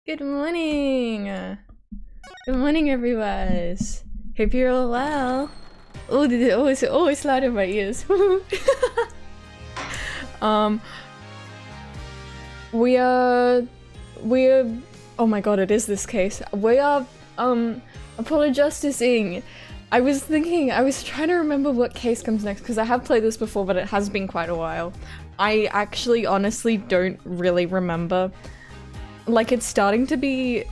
Good morning! Good morning, everyone. Hope you're all well. Oh, did it always loud in my ears. We are, oh my god, it is this case. We are, apologizing. I was trying to remember what case comes next, because I have played this before, but it has been quite a while. I actually honestly don't really remember. Like, it's starting to be,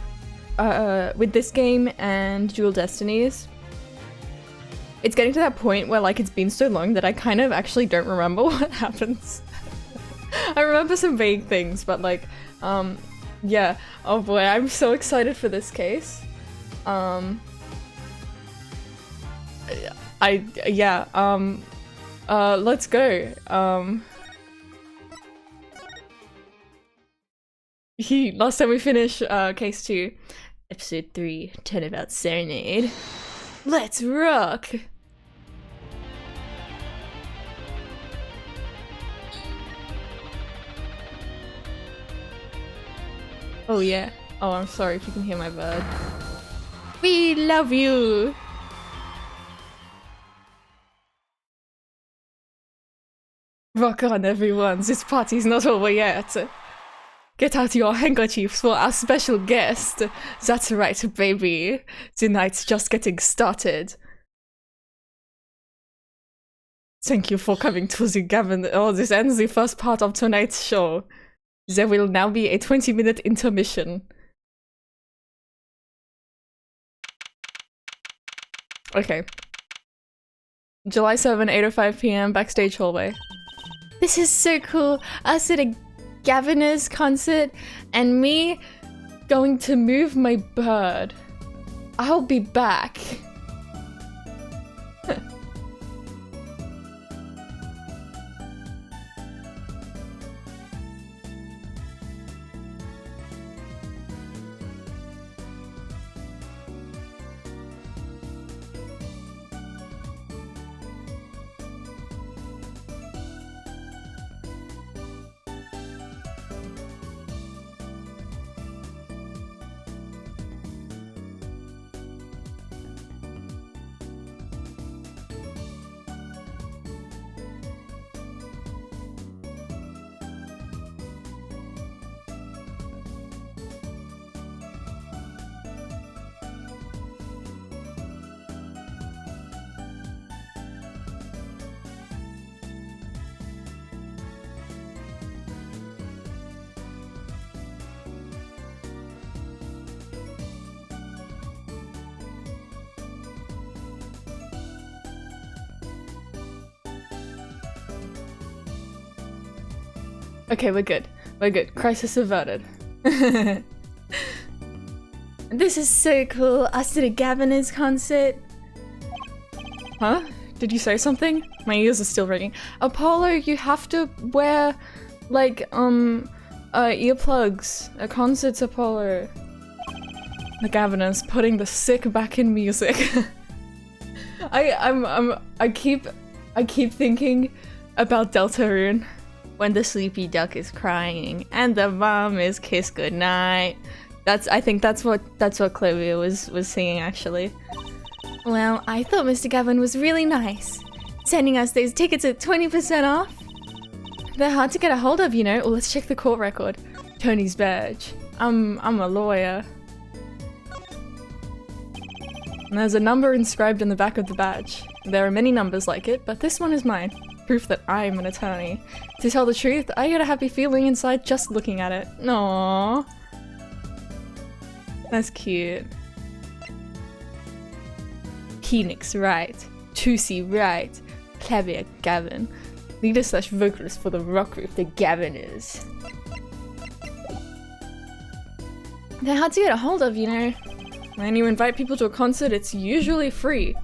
with this game and Dual Destinies, it's getting to that point where, like, it's been so long that I kind of actually don't remember what happens. I remember some vague things, but, like, yeah. Oh boy, I'm so excited for this case. Let's go. Last time we finished case 2, episode 3, Turnabout Serenade. Let's rock! Oh yeah. Oh, I'm sorry if you can hear my bird. We love you! Rock on, everyone. This party's not over yet. Get out your handkerchiefs for our special guest. That's right, baby. The night's just getting started. Thank you for coming to the Gavin. Oh, this ends the first part of tonight's show. There will now be a 20-minute intermission. Okay. July 7, 8:05 p.m. Backstage hallway. This is so cool. Us at a Gaviner's concert and me going to move my bird. I'll be back. Okay, we're good. We're good. Crisis averted. This is so cool. Us at a Gaviner's concert. Huh? Did you say something? My ears are still ringing. Apollo, you have to wear, like, earplugs. A concert's Apollo. The Gaviner's putting the sick back in music. I keep thinking about Deltarune. When the sleepy duck is crying and the mom is kiss goodnight. I think that's what Clovia was singing actually. Well, I thought Mr. Gavin was really nice, sending us those tickets at 20% off. They're hard to get a hold of, you know. Oh, let's check the court record. Tony's badge. I'm a lawyer. And there's a number inscribed in the back of the badge. There are many numbers like it, but this one is mine. Proof that I'm an attorney. To tell the truth, I get a happy feeling inside just looking at it. Aww. That's cute. Phoenix, right. Tusi, right. Clavia, Gavin. Leader / vocalist for the rock group, the Gaviners. They're hard to get a hold of, you know. When you invite people to a concert, it's usually free.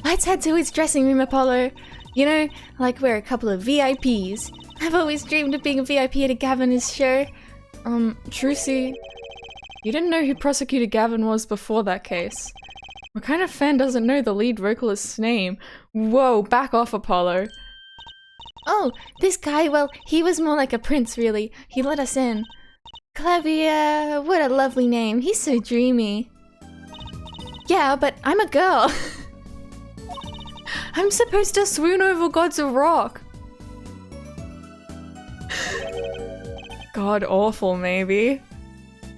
Let's head to his dressing room, Apollo. You know, like we're a couple of VIPs. I've always dreamed of being a VIP at a Gaviner's show. Trucy, you didn't know who Prosecutor Gavin was before that case. What kind of fan doesn't know the lead vocalist's name? Whoa, back off, Apollo. Oh, this guy, well, he was more like a prince, really. He let us in. Clavia, what a lovely name. He's so dreamy. Yeah, but I'm a girl. I'm supposed to swoon over gods of rock. God awful, maybe.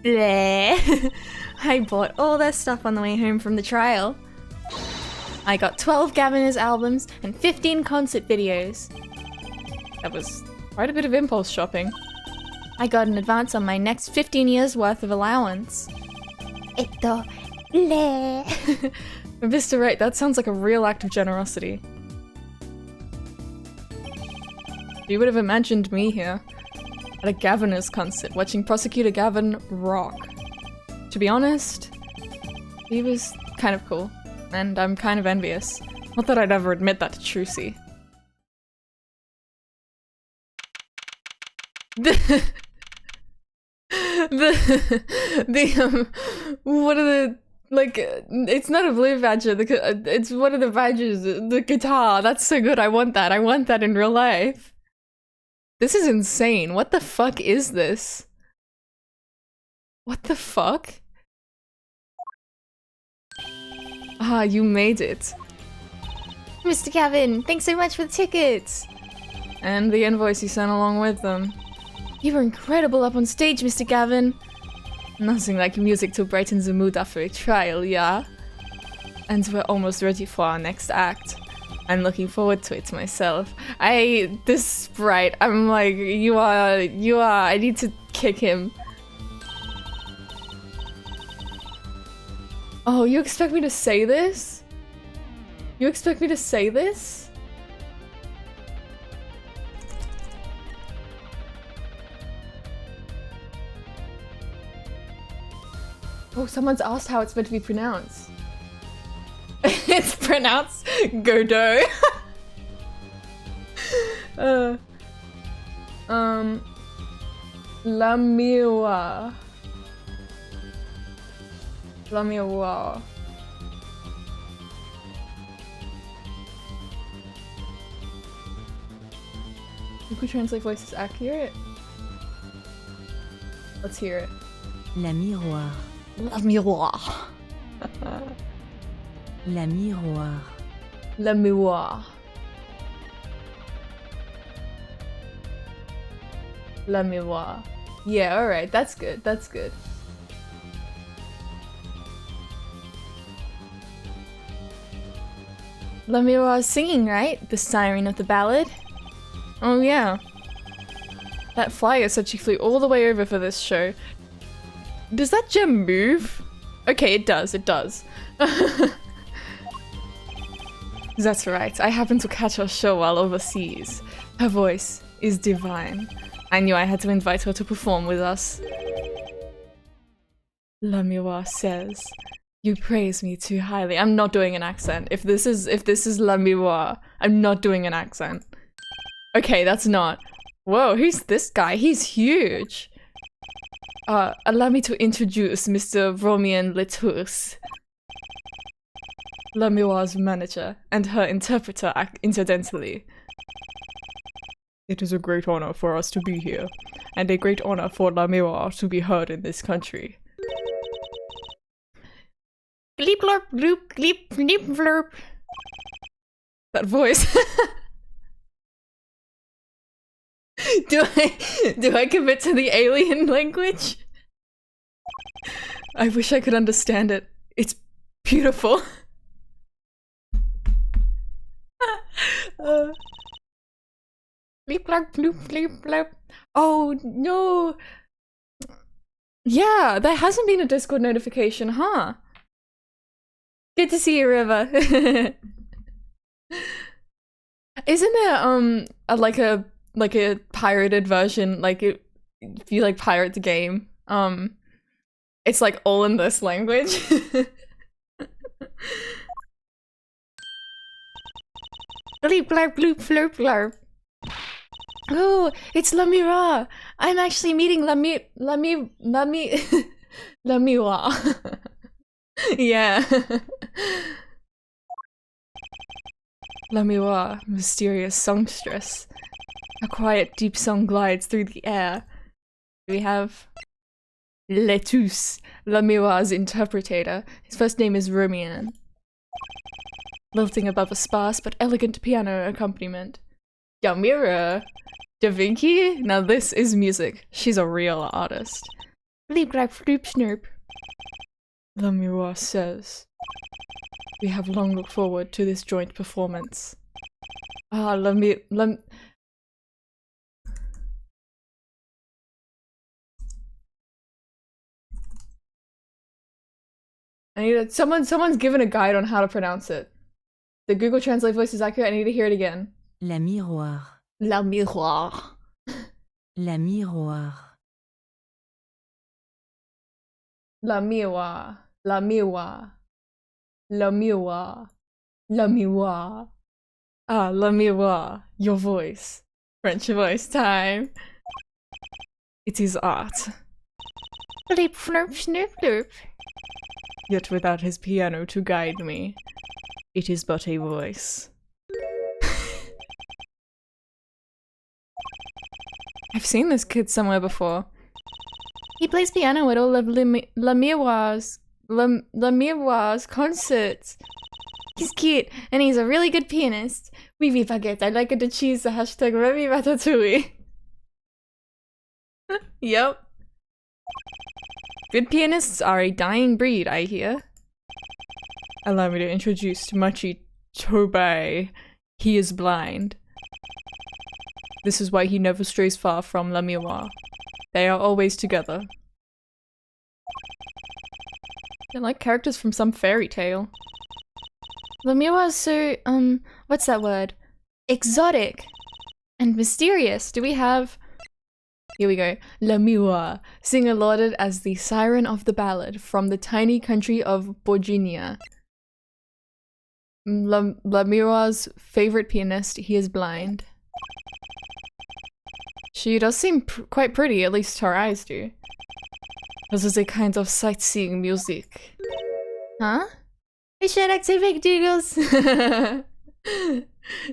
Bleh. I bought all their stuff on the way home from the trial. I got 12 Gaviners albums and 15 concert videos. That was quite a bit of impulse shopping. I got an advance on my next 15 years worth of allowance. Eto, bleh. Mr. Right, that sounds like a real act of generosity. You would have imagined me here, at a Gaviner's concert, watching Prosecutor Gavin rock. To be honest, he was kind of cool, and I'm kind of envious. Not that I'd ever admit that to Trucy. What are the, like, it's not a blue badger, it's one of the badgers, the guitar, that's so good, I want that in real life. This is insane, what the fuck is this? What the fuck? Ah, you made it. Mr. Gavin, thanks so much for the tickets! And the invoice you sent along with them. You were incredible up on stage, Mr. Gavin. Nothing like music to brighten the mood after a trial, yeah? And we're almost ready for our next act. I'm looking forward to it myself. This sprite, I'm like, you are, I need to kick him. Oh, you expect me to say this? You expect me to say this? Oh, someone's asked how it's meant to be pronounced. It's pronounced Godot. Lamiwa. Lamiwa. Google Translate voice is accurate. Let's hear it. La miroir. La miroir. La miroir. La miroir. La miroir. Yeah, alright, that's good, that's good. La miroir is singing, right? The siren of the ballad? Oh yeah. That flyer said she flew all the way over for this show. Does that gem move? Okay, it does, it does. That's right, I happened to catch her show while overseas. Her voice is divine. I knew I had to invite her to perform with us. La Miroir says, you praise me too highly. I'm not doing an accent. If this is La Miroir, I'm not doing an accent. Okay, that's not. Whoa, who's this guy? He's huge. Allow me to introduce Mr. Romian Letours, La Miroir's manager, and her interpreter, incidentally. It is a great honor for us to be here, and a great honor for La Miroir to be heard in this country. Gleep blurp gloop gleep gleep blurp. That voice. Do I commit to the alien language? I wish I could understand it. It's beautiful. Bleep blurp bloop bleep blurp. Oh no. Yeah, there hasn't been a Discord notification, huh? Good to see you, River. Isn't there like a pirated version, like if you like pirate the game, it's like all in this language. Bleep blarp bloop flurp blarp. Oh, it's La Miroir. I'm actually meeting La Miroir. Yeah. La Miroir, mysterious songstress. A quiet, deep song glides through the air. Do we have Letus, La Miroir's interpreter. His first name is Romian. Lilting above a sparse but elegant piano accompaniment. Yamira! Da Vinci? Now this is music. She's a real artist. Bleep grab floop snoop. La Miroir says. We have long looked forward to this joint performance. Ah, I need someone's given a guide on how to pronounce it. The Google Translate voice is accurate. I need to hear it again. La miroir. La miroir. La miroir. La miroir. La miroir. La miroir. La miroir. Ah, la miroir. Your voice. French voice time. It is art. Bleep flurp snoop doop. Yet without his piano to guide me, it is but a voice. I've seen this kid somewhere before. He plays piano at all of La Miroir's concerts. He's cute, and he's a really good pianist. Oui, oui, baguette. I like it to cheese the hashtag Remy Ratatouille. Yep. Good pianists are a dying breed, I hear. Allow me to introduce Machi Tobei. He is blind. This is why he never strays far from La Miroir. They are always together. They're like characters from some fairy tale. La Miroir is so, what's that word? Exotic and mysterious. Do we have... Here we go. La Miroir, singer lauded as the siren of the ballad from the tiny country of Borginia. La Miroir's favorite pianist, he is blind. She does seem quite pretty, at least her eyes do. This is a kind of sightseeing music. Huh? I should activate doodles!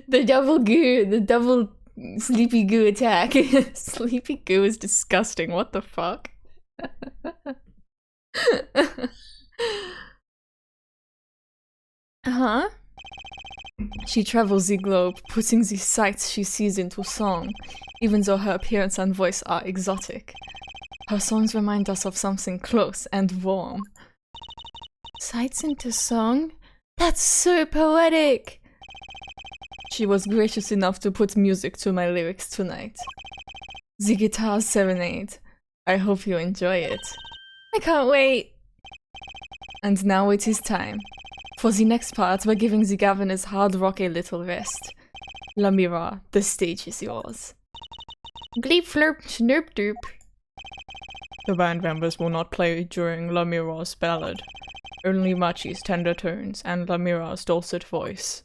The double goo, the double sleepy goo attack. Sleepy goo is disgusting, what the fuck? Huh? She travels the globe, putting the sights she sees into song, even though her appearance and voice are exotic. Her songs remind us of something close and warm. Sights into song? That's so poetic! She was gracious enough to put music to my lyrics tonight. The Guitar Serenade. I hope you enjoy it. I can't wait! And now it is time. For the next part, we're giving the Gaviners hard rock a little rest. La Miroir, the stage is yours. Gleep flurp snoop doop. The band members will not play during La Miroir's ballad. Only Machi's tender tones and La Miroir's dulcet voice.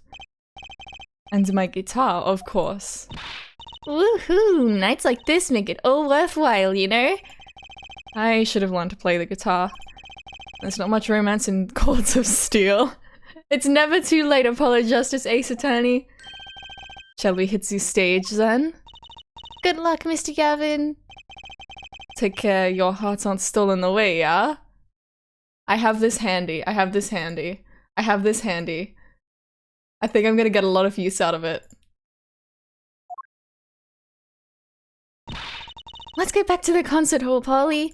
And my guitar, of course. Woohoo! Nights like this make it all worthwhile, you know? I should have learned to play the guitar. There's not much romance in Chords of Steel. It's never too late, Apollo Justice Ace Attorney. Shall we hit the stage then? Good luck, Mr. Gavin. Take care, your hearts aren't stolen away, yeah? I have this handy. I have this handy. I have this handy. I think I'm gonna get a lot of use out of it. Let's get back to the concert hall, Polly.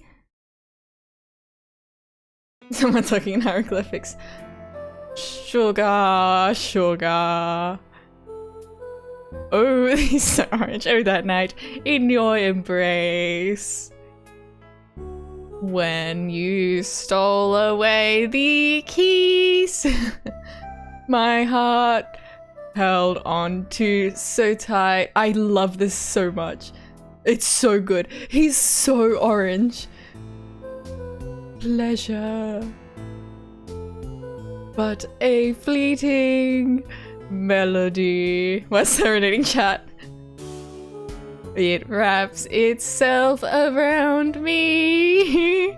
Someone talking in hieroglyphics. Sugar, sugar. Oh, he's so orange. Oh, that night in your embrace. When you stole away the keys. My heart held on to so tight. I love this so much. It's so good. He's so orange. Pleasure. But a fleeting melody. What's serenading chat? It wraps itself around me.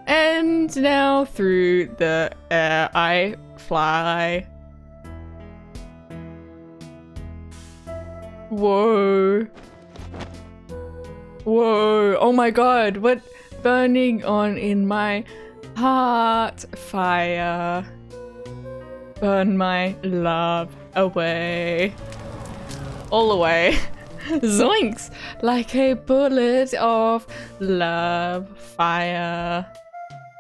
And now through the air I fly. Whoa. Whoa. Oh my god. What burning on in my heart. Fire. Burn my love away. All away. Zoinks! Like a bullet of love. Fire.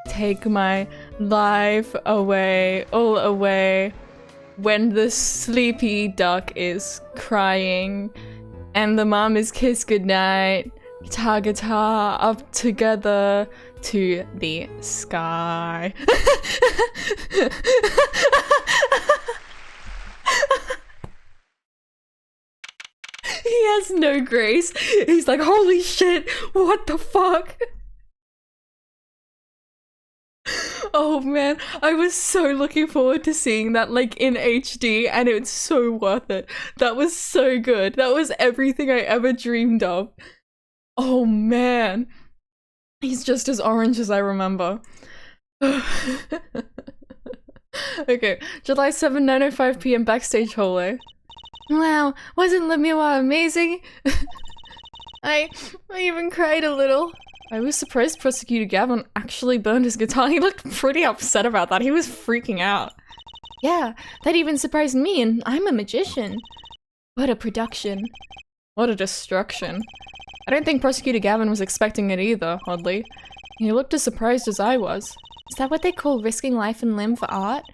Take my life away. All away. When the sleepy duck is crying and the mom is kissed goodnight, guitar, guitar, up together to the sky. He has no grace. He's like, holy shit, what the fuck? Oh man, I was so looking forward to seeing that like in HD, and it's so worth it. That was so good. That was everything I ever dreamed of. Oh man. He's just as orange as I remember. Okay, July 7, 9:05 p.m. backstage hallway. Wow, wasn't Lemieux amazing? I even cried a little. I was surprised Prosecutor Gavin actually burned his guitar. He looked pretty upset about that. He was freaking out. Yeah, that even surprised me, and I'm a magician. What a production. What a destruction. I don't think Prosecutor Gavin was expecting it either, oddly. He looked as surprised as I was. Is that what they call risking life and limb for art?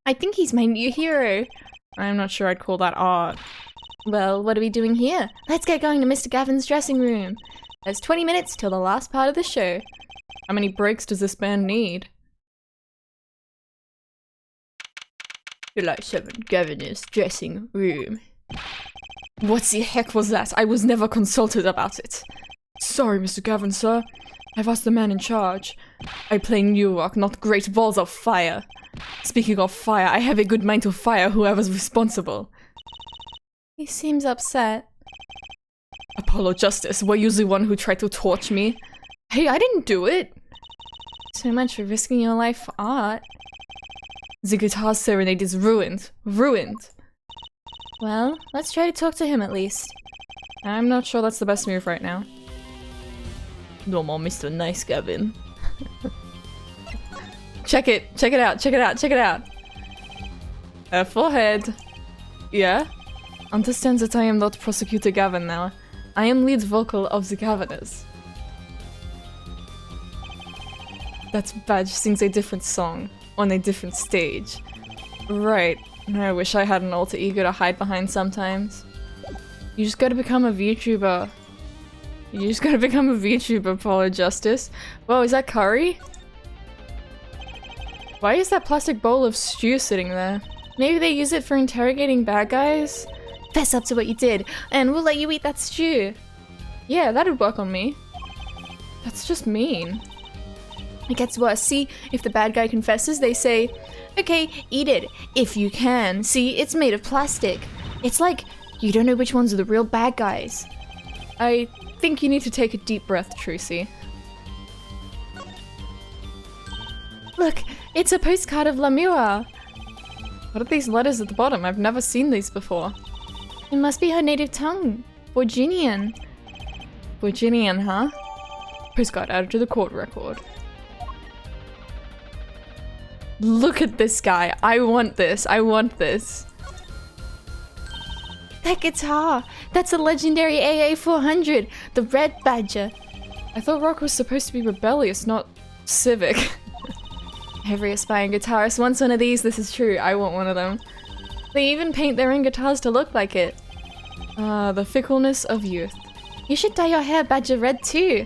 I think he's my new hero. I'm not sure I'd call that art. Well, what are we doing here? Let's get going to Mr. Gavin's dressing room. There's 20 minutes till the last part of the show. How many breaks does this band need? July 7, Gavin's dressing room. What the heck was that? I was never consulted about it. Sorry, Mr. Gavin, sir. I've asked the man in charge. I play new rock, not great balls of fire. Speaking of fire, I have a good mind to fire whoever's responsible. He seems upset. Apollo Justice, were you the one who tried to torch me? Hey, I didn't do it! So much for risking your life for art. The guitar serenade is ruined. Ruined! Well, let's try to talk to him at least. I'm not sure that's the best move right now. No more Mr. Nice Gavin. Check it out, check it out, check it out! Forehead. Yeah? Understand that I am not Prosecutor Gavin now. I am lead vocal of the Gaviners. That badge sings a different song, on a different stage. Right. I wish I had an alter ego to hide behind sometimes. You just gotta become a VTuber. You just gotta become a VTuber, Apollo Justice. Whoa, is that curry? Why is that plastic bowl of stew sitting there? Maybe they use it for interrogating bad guys? Fess up to what you did, and we'll let you eat that stew. Yeah, that'd work on me. That's just mean. It gets worse. See, if the bad guy confesses, they say, okay, eat it, if you can. See, it's made of plastic. It's like, you don't know which ones are the real bad guys. I think you need to take a deep breath, Trucy. Look, it's a postcard of Lemieux. What are these letters at the bottom? I've never seen these before. It must be her native tongue. Borginian. Borginian, huh? Postcard added to the court record. Look at this guy. I want this. I want this. That guitar. That's a legendary AA400. The Red Badger. I thought rock was supposed to be rebellious, not civic. Every aspiring guitarist wants one of these. This is true. I want one of them. They even paint their own guitars to look like it. The fickleness of youth. You should dye your hair Badger red too.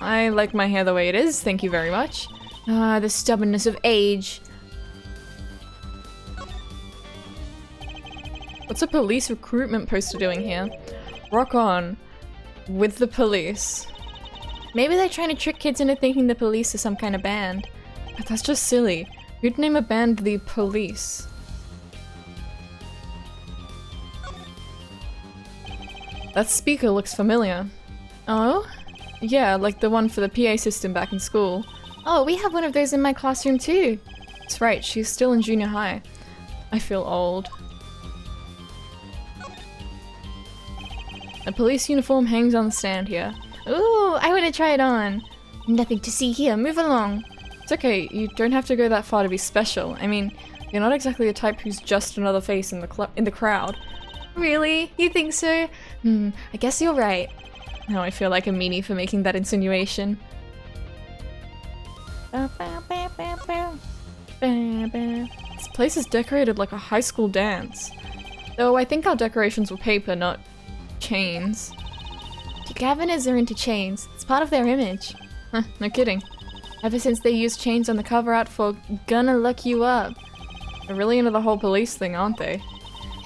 I like my hair the way it is, thank you very much. The stubbornness of age. What's a police recruitment poster doing here? Rock on. With the police. Maybe they're trying to trick kids into thinking the police is some kind of band. But that's just silly. Who'd name a band the Police? That speaker looks familiar. Oh? Yeah, like the one for the PA system back in school. Oh, we have one of those in my classroom too. That's right, she's still in junior high. I feel old. A police uniform hangs on the stand here. Ooh, I want to try it on. Nothing to see here, move along. It's okay, you don't have to go that far to be special. I mean, you're not exactly the type who's just another face in the crowd. Really? You think so? I guess you're right. Now I feel like a meanie for making that insinuation. This place is decorated like a high school dance. Though I think our decorations were paper, not chains. The Gaviners are into chains. It's part of their image. Huh, no kidding. Ever since they used chains on the cover art for Gonna Look You Up. They're really into the whole police thing, aren't they?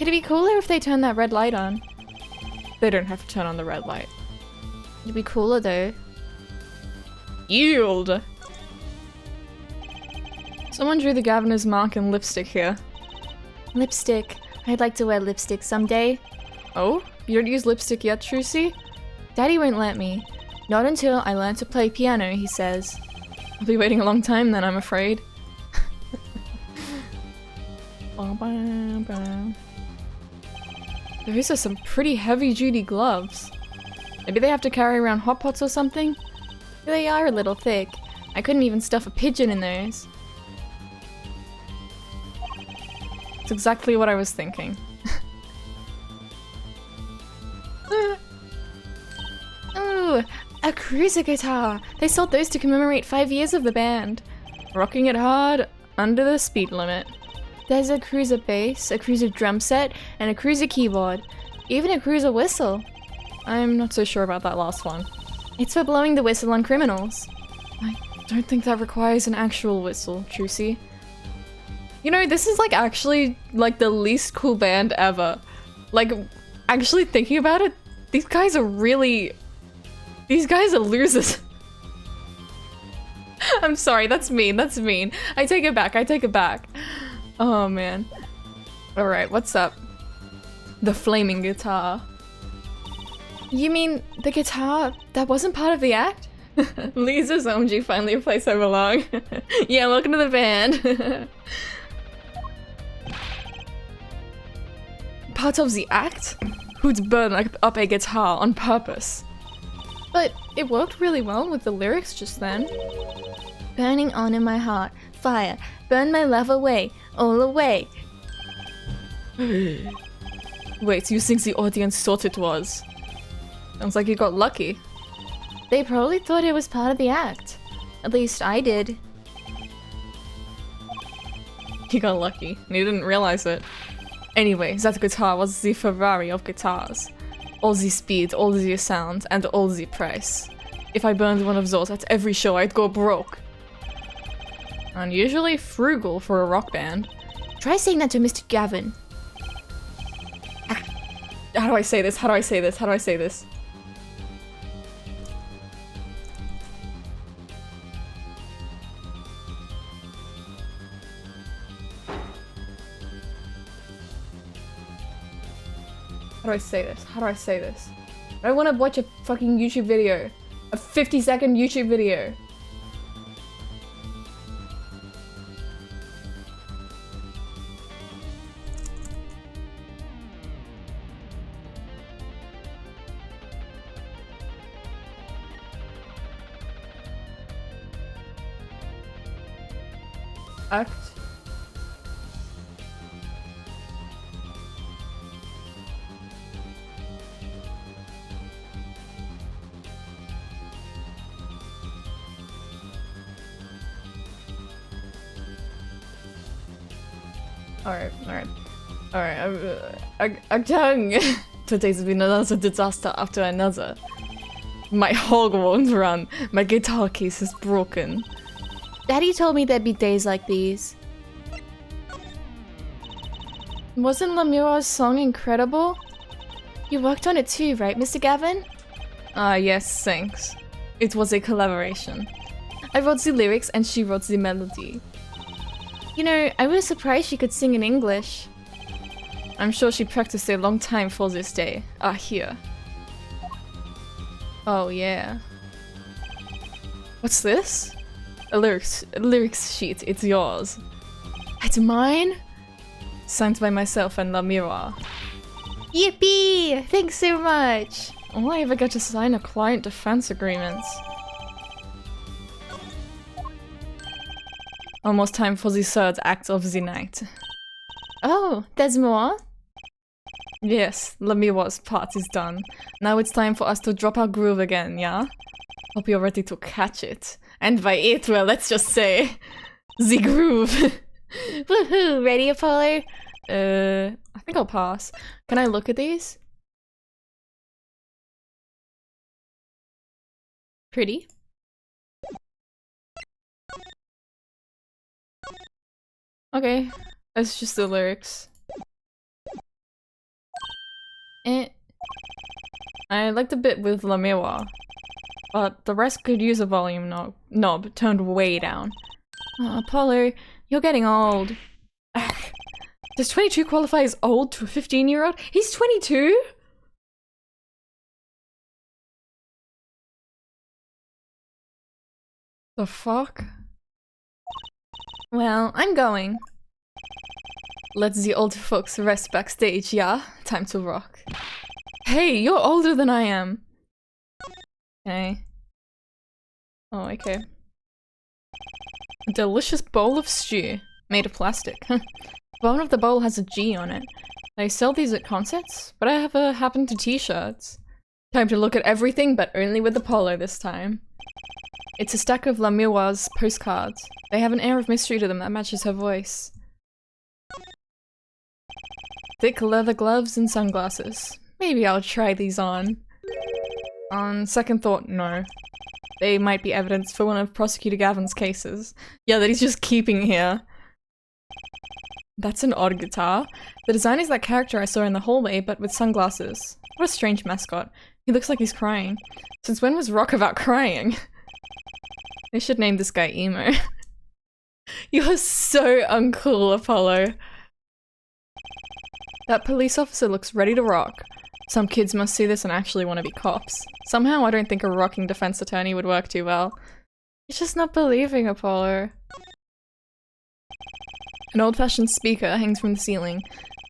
It'd be cooler if they turned that red light on. They don't have to turn on the red light. It'd be cooler though. Yield! Someone drew the Gaviner's mark in lipstick here. Lipstick. I'd like to wear lipstick someday. Oh? You don't use lipstick yet, Trucy? Daddy won't let me. Not until I learn to play piano, he says. I'll be waiting a long time then, I'm afraid. Those are some pretty heavy-duty gloves. Maybe they have to carry around hot pots or something? They are a little thick. I couldn't even stuff a pigeon in those. It's exactly what I was thinking. Ooh, a cruiser guitar! They sold those to commemorate 5 years of the band. Rocking it hard, under the speed limit. There's a cruiser bass, a cruiser drum set, and a cruiser keyboard. Even a cruiser whistle. I'm not so sure about that last one. It's for blowing the whistle on criminals. I don't think that requires an actual whistle, Trucy. You know, this is like actually like the least cool band ever. Like, actually thinking about it, these guys are really... These guys are losers. I'm sorry, that's mean, that's mean. I take it back, I take it back. Oh man. Alright, what's up? The flaming guitar. You mean the guitar that wasn't part of the act? Lisa's OMG finally a place I belong. Yeah, welcome to the band. Part of the act? Who'd burn up a guitar on purpose? But it worked really well with the lyrics just then. Burning on in my heart, fire, burn my love away, all away. Wait, you think the audience thought it was? Sounds like you got lucky. They probably thought it was part of the act. At least I did. You got lucky, and you didn't realize it. Anyway, that guitar was the Ferrari of guitars. All the speed, all the sound, and all the price. If I burned one of those at every show, I'd go broke. Unusually frugal for a rock band. Try saying that to Mr. Gavin. How do I say this? How do I say this? How do I say this? How do I say this? How do I say this? I don't want to watch a fucking YouTube video. A 50-second YouTube video. Act. Alright. Today's been another disaster after another. My hog won't run. My guitar case is broken. Daddy told me there'd be days like these. Wasn't Lemura's song incredible? You worked on it too, right, Mr. Gavin? Yes, thanks. It was a collaboration. I wrote the lyrics and she wrote the melody. You know, I was surprised she could sing in English. I'm sure she practiced a long time for this day. Here. Oh yeah. What's this? A lyrics sheet, it's yours. It's mine? Signed by myself and Lemura. Yippee! Thanks so much! All I ever got to sign are client defense agreements. Almost time for the third act of the night. Oh, there's more? Yes, Lemireur's part is done. Now it's time for us to drop our groove again, yeah? Hope you're ready to catch it. And by it, well, let's just say... the groove. Woohoo! Ready, Apollo? I think I'll pass. Can I look at these? Pretty. Okay, that's just the lyrics. I like the bit with Lemire, but the rest could use a volume knob turned way down. Oh, Apollo, you're getting old. Ugh. Does 22 qualify as old to a 15-year-old? He's 22? The fuck? Well, I'm going. Let the old folks rest backstage, yeah? Time to rock. Hey, you're older than I am. Okay. Oh, okay. A delicious bowl of stew. Made of plastic. The bottom of the bowl has a G on it. They sell these at concerts? Whatever happened to t-shirts? Time to look at everything, but only with the polo this time. It's a stack of Lemireur's postcards. They have an air of mystery to them that matches her voice. Thick leather gloves and sunglasses. Maybe I'll try these on. On second thought, no. They might be evidence for one of Prosecutor Gavin's cases. Yeah, that he's just keeping here. That's an odd guitar. The design is that character I saw in the hallway, but with sunglasses. What a strange mascot. He looks like he's crying. Since when was rock about crying? They should name this guy Emo. You're so uncool, Apollo. That police officer looks ready to rock. Some kids must see this and actually want to be cops. Somehow I don't think a rocking defense attorney would work too well. You're just not believing, Apollo. An old-fashioned speaker hangs from the ceiling.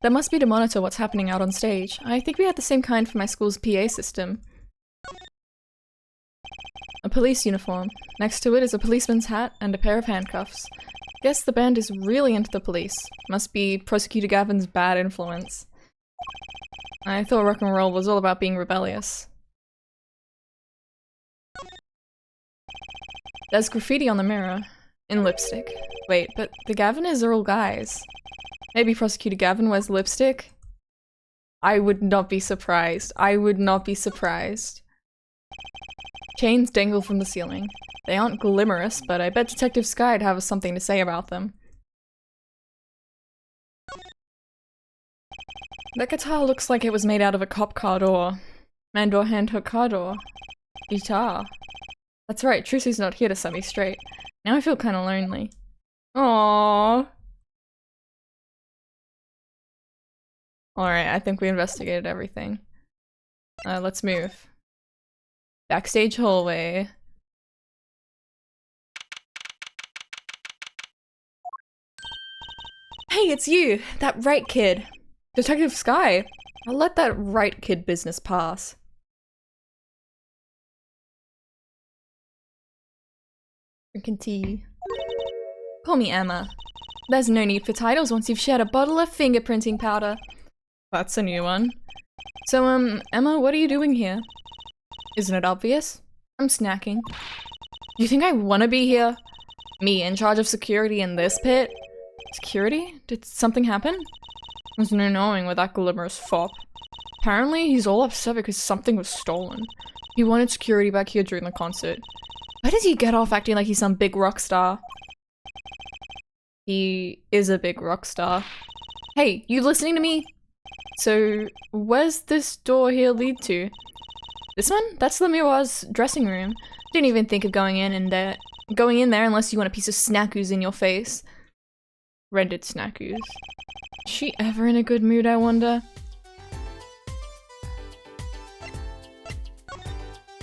That must be to monitor what's happening out on stage. I think we had the same kind for my school's PA system. A police uniform. Next to it is a policeman's hat and a pair of handcuffs. Guess the band is really into the police. Must be Prosecutor Gavin's bad influence. I thought rock and roll was all about being rebellious. There's graffiti on the mirror. In lipstick. Wait, but the Gaviners are all guys. Maybe Prosecutor Gavin wears lipstick? I would not be surprised. I would not be surprised. Chains dangle from the ceiling. They aren't glamorous, but I bet Detective Sky'd have something to say about them. That guitar looks like it was made out of a cop car door. Man door hand hook car door. Guitar. That's right, Trucy's not here to set me straight. Now I feel kinda lonely. Aww. Alright, I think we investigated everything. Let's move. Backstage hallway. Hey, it's you! That right kid! Detective Sky! I'll let that right kid business pass. Drinking tea. Call me Emma. There's no need for titles once you've shared a bottle of fingerprinting powder. That's a new one. So, Emma, what are you doing here? Isn't it obvious? I'm snacking. You think I want to be here? Me, in charge of security in this pit? Security? Did something happen? There's no knowing with that glamorous fop. Apparently, he's all upset because something was stolen. He wanted security back here during the concert. Why does he get off acting like he's some big rock star? He is a big rock star. Hey, you listening to me? So, where's this door here lead to? This one? That's Lemireur's dressing room. Didn't even think of going in there unless you want a piece of snack-oos in your face. Rendered snack-oos. Is she ever in a good mood, I wonder?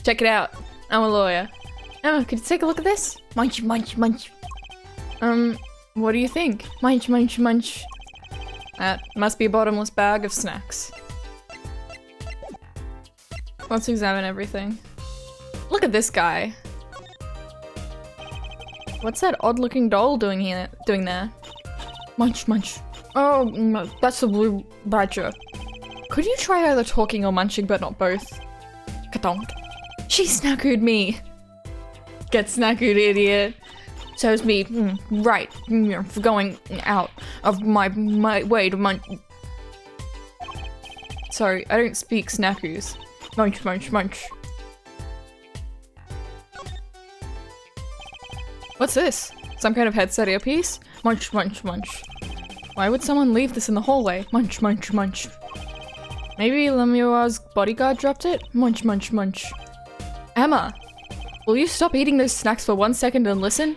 Check it out. I'm a lawyer. Emma, could you take a look at this? Munch, munch, munch. What do you think? Munch, munch, munch. That must be a bottomless bag of snacks. Let's examine everything. Look at this guy. What's that odd-looking doll doing there? Munch, munch. Oh, that's the blue badger. Could you try either talking or munching, but not both? Katonk. She snackooed me. Get snackooed, idiot. So's me. Right. For going out of my way to munch. Sorry, I don't speak snackoos. Munch, munch, munch. What's this? Some kind of headset earpiece? Munch, munch, munch. Why would someone leave this in the hallway? Munch, munch, munch. Maybe Lemuel's bodyguard dropped it? Munch, munch, munch. Emma! Will you stop eating those snacks for 1 second and listen?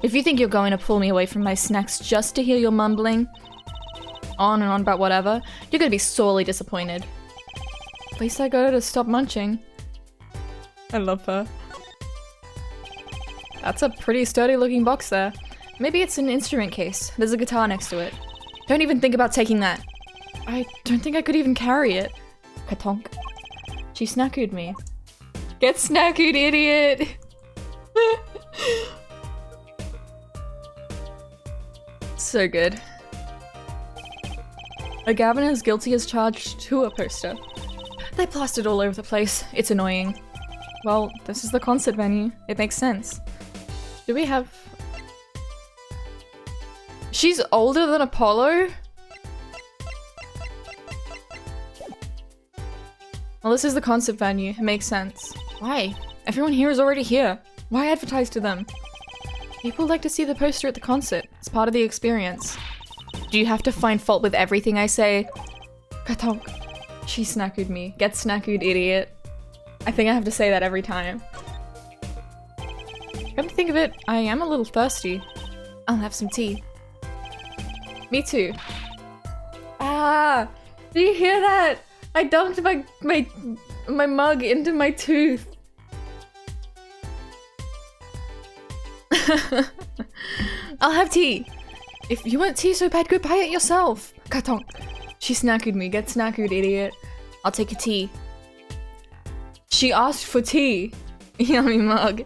If you think you're going to pull me away from my snacks just to hear your mumbling on and on about whatever, you're gonna be sorely disappointed. At least I got her to stop munching. I love her. That's a pretty sturdy looking box there. Maybe it's an instrument case. There's a guitar next to it. Don't even think about taking that. I don't think I could even carry it. Katonk. She snackooed me. Get snackooed, idiot! So good. A Gavin is guilty as charged to a poster. They plastered all over the place. It's annoying. Well, this is the concert venue. It makes sense. Do we have... She's older than Apollo? Well, this is the concert venue. It makes sense. Why? Everyone here is already here. Why advertise to them? People like to see the poster at the concert. It's part of the experience. Do you have to find fault with everything I say? Katonk. She snackooed me. Get snackooed, idiot. I think I have to say that every time. Come to think of it, I am a little thirsty. I'll have some tea. Me too. Ah! Do you hear that? I dunked my mug into my tooth. I'll have tea. If you want tea so bad, go buy it yourself. Katonk. She snackooed me. Get snackooed, idiot. I'll take a tea. She asked for tea. Yummy mug.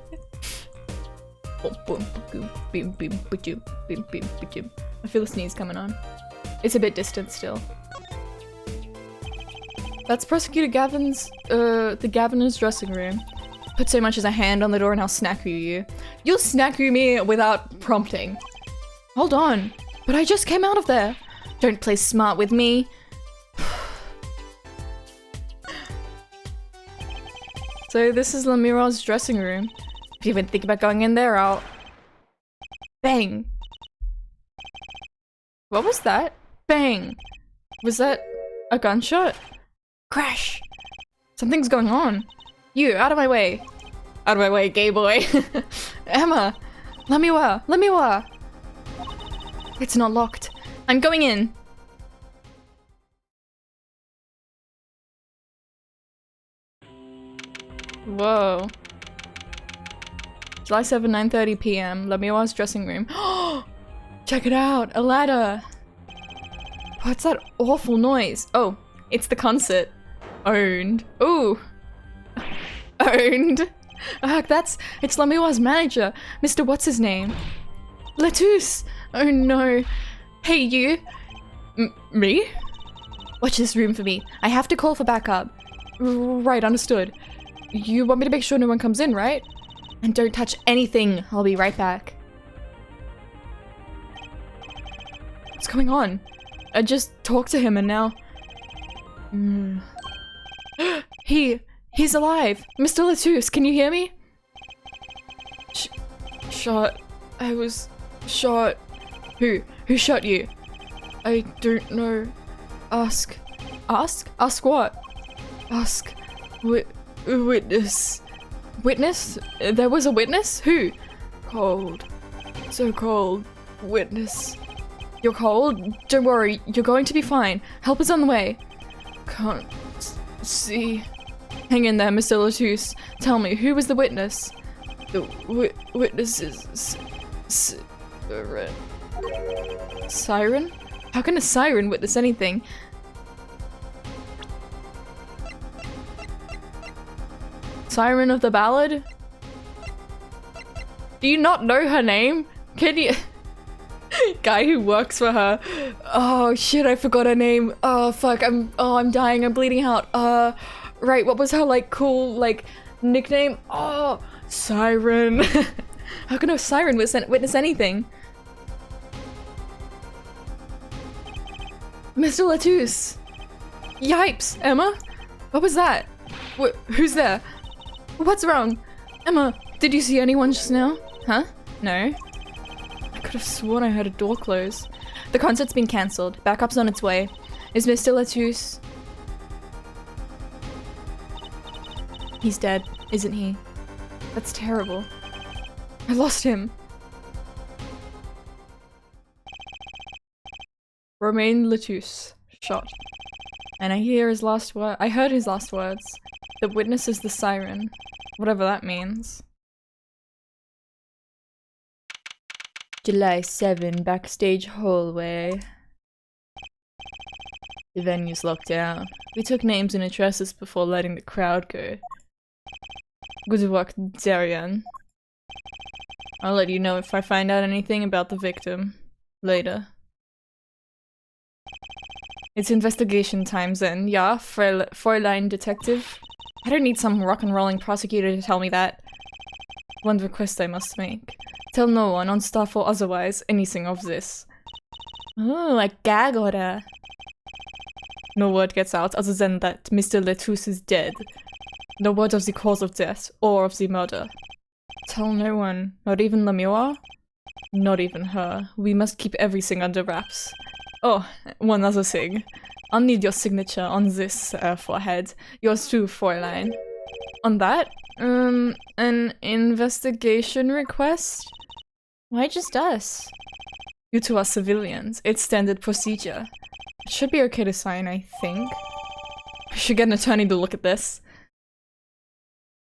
I feel a sneeze coming on. It's a bit distant still. That's Prosecutor Gavin's, the Gaviner's dressing room. Put so much as a hand on the door and I'll snackoo you. You'll snackoo me without prompting. Hold on, but I just came out of there. Don't play smart with me. So this is Lemira's dressing room. If you even think about going in there, I'll... Bang! What was that? Bang! Was that a gunshot? Crash! Something's going on. You, out of my way. Out of my way, gay boy. Emma! Lemua! Lemua! It's not locked. I'm going in. Whoa. July 7, 9:30 p.m. Lemieux's dressing room. Check it out! A ladder! What's that awful noise? Oh, it's the concert. Owned. Ooh! Owned! It's Lemieux's manager, Mr. What's his name? Lettuce! Oh no. Hey, you! Me? Watch this room for me. I have to call for backup. Right, understood. You want me to make sure no one comes in, right? And don't touch anything. I'll be right back. What's going on? I just talked to him and now... He's alive! Mr. Lettuce, can you hear me? Shot. I was shot. Who shot you? I don't know. Ask? Ask what? Ask. Witness. Witness? There was a witness? Who? Cold. So cold. Witness. You're cold? Don't worry, you're going to be fine. Help is on the way. Can't see. Hang in there, Mr. Lettuce. Tell me, who was the witness? The witness is... Siren? Siren? How can a siren witness anything? Siren of the ballad? Do you not know her name? Can you? Guy who works for her. Oh shit, I forgot her name. Oh fuck, I'm dying, I'm bleeding out. Right, what was her like cool like nickname? Oh, Siren. How can a siren witness anything? Mr. Latouche. Yipes, Emma? What was that? Who's there? What's wrong? Emma, did you see anyone just now? Huh? No. I could have sworn I heard a door close. The concert's been cancelled. Backup's on its way. Is Mr. Latouche? He's dead, isn't he? That's terrible. I lost him. Romain Latouche. Shot. And I heard his last words. The witness is the siren. Whatever that means. July 7, backstage hallway. The venue's locked down. We took names and addresses before letting the crowd go. Good work, Darian. I'll let you know if I find out anything about the victim. Later. It's investigation time then, yeah, Fräulein Detective? I don't need some rock and rolling prosecutor to tell me that. One request I must make. Tell no one, on staff or otherwise, anything of this. Oh, a gag order. No word gets out other than that Mr. Latouche is dead. No word of the cause of death, or of the murder. Tell no one, not even Lemure? Not even her. We must keep everything under wraps. Oh, one other thing. I'll need your signature on this forehead. Yours too, Fräulein. On that? An investigation request? Why just us? You two are civilians. It's standard procedure. It should be okay to sign, I think. I should get an attorney to look at this.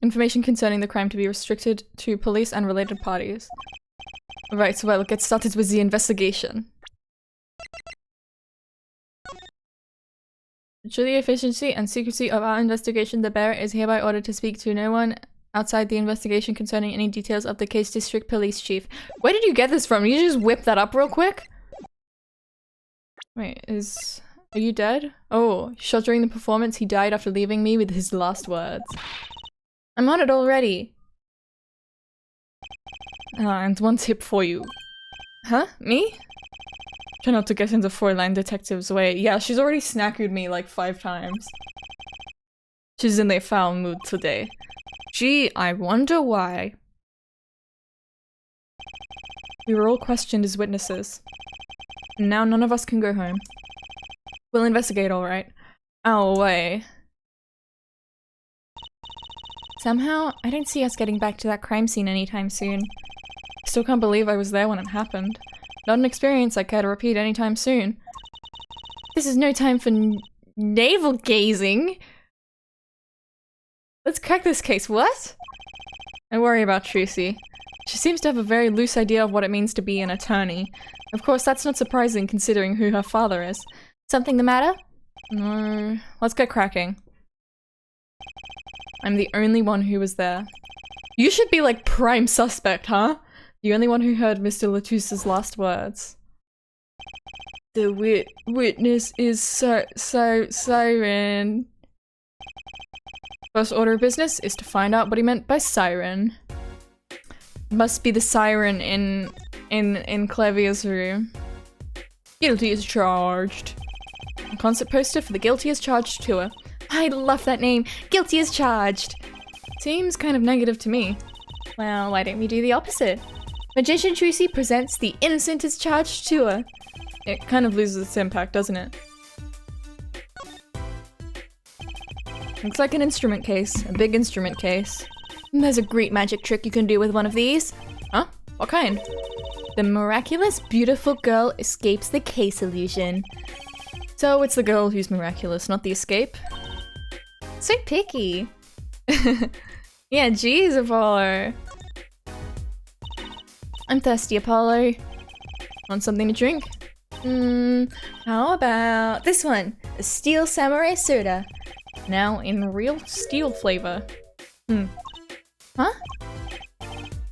Information concerning the crime to be restricted to police and related parties. Right, well, get started with the investigation. To the efficiency and secrecy of our investigation, the bearer is hereby ordered to speak to no one outside the investigation concerning any details of the case. District Police Chief. Where did you get this from? You just whip that up real quick? Wait, are you dead? Oh, shot during the performance. He died after leaving me with his last words. I'm on it already. And one tip for you. Huh? Me? Try not to get in the Fräulein Detective's way. Yeah, she's already snacked me like 5 times. She's in a foul mood today. Gee, I wonder why. We were all questioned as witnesses. And now none of us can go home. We'll investigate, alright. Our way. Somehow, I don't see us getting back to that crime scene anytime soon. I still can't believe I was there when it happened. Not an experience I care to repeat anytime soon. This is no time for navel gazing. Let's crack this case, what? Don't worry about Trucy. She seems to have a very loose idea of what it means to be an attorney. Of course, that's not surprising considering who her father is. Something the matter? No. Let's get cracking. I'm the only one who was there. You should be like prime suspect, huh? The only one who heard Mr. Latouche's last words. The witness is Siren. First order of business is to find out what he meant by siren. Must be the siren in Clavia's room. Guilty is charged. A concert poster for the Guilty is Charged tour. I love that name. Guilty is charged. Seems kind of negative to me. Well, why don't we do the opposite? Magician Trucy presents the Innocent is Charged tour. It kind of loses its impact, doesn't it? Looks like an instrument case. A big instrument case. There's a great magic trick you can do with one of these. Huh? What kind? The miraculous beautiful girl escapes the case illusion. So it's the girl who's miraculous, not the escape. So picky. Yeah, geez, Apollo. I'm thirsty, Apollo. Want something to drink? How about this one? A Steel Samurai Soda. Now in real steel flavor. Huh?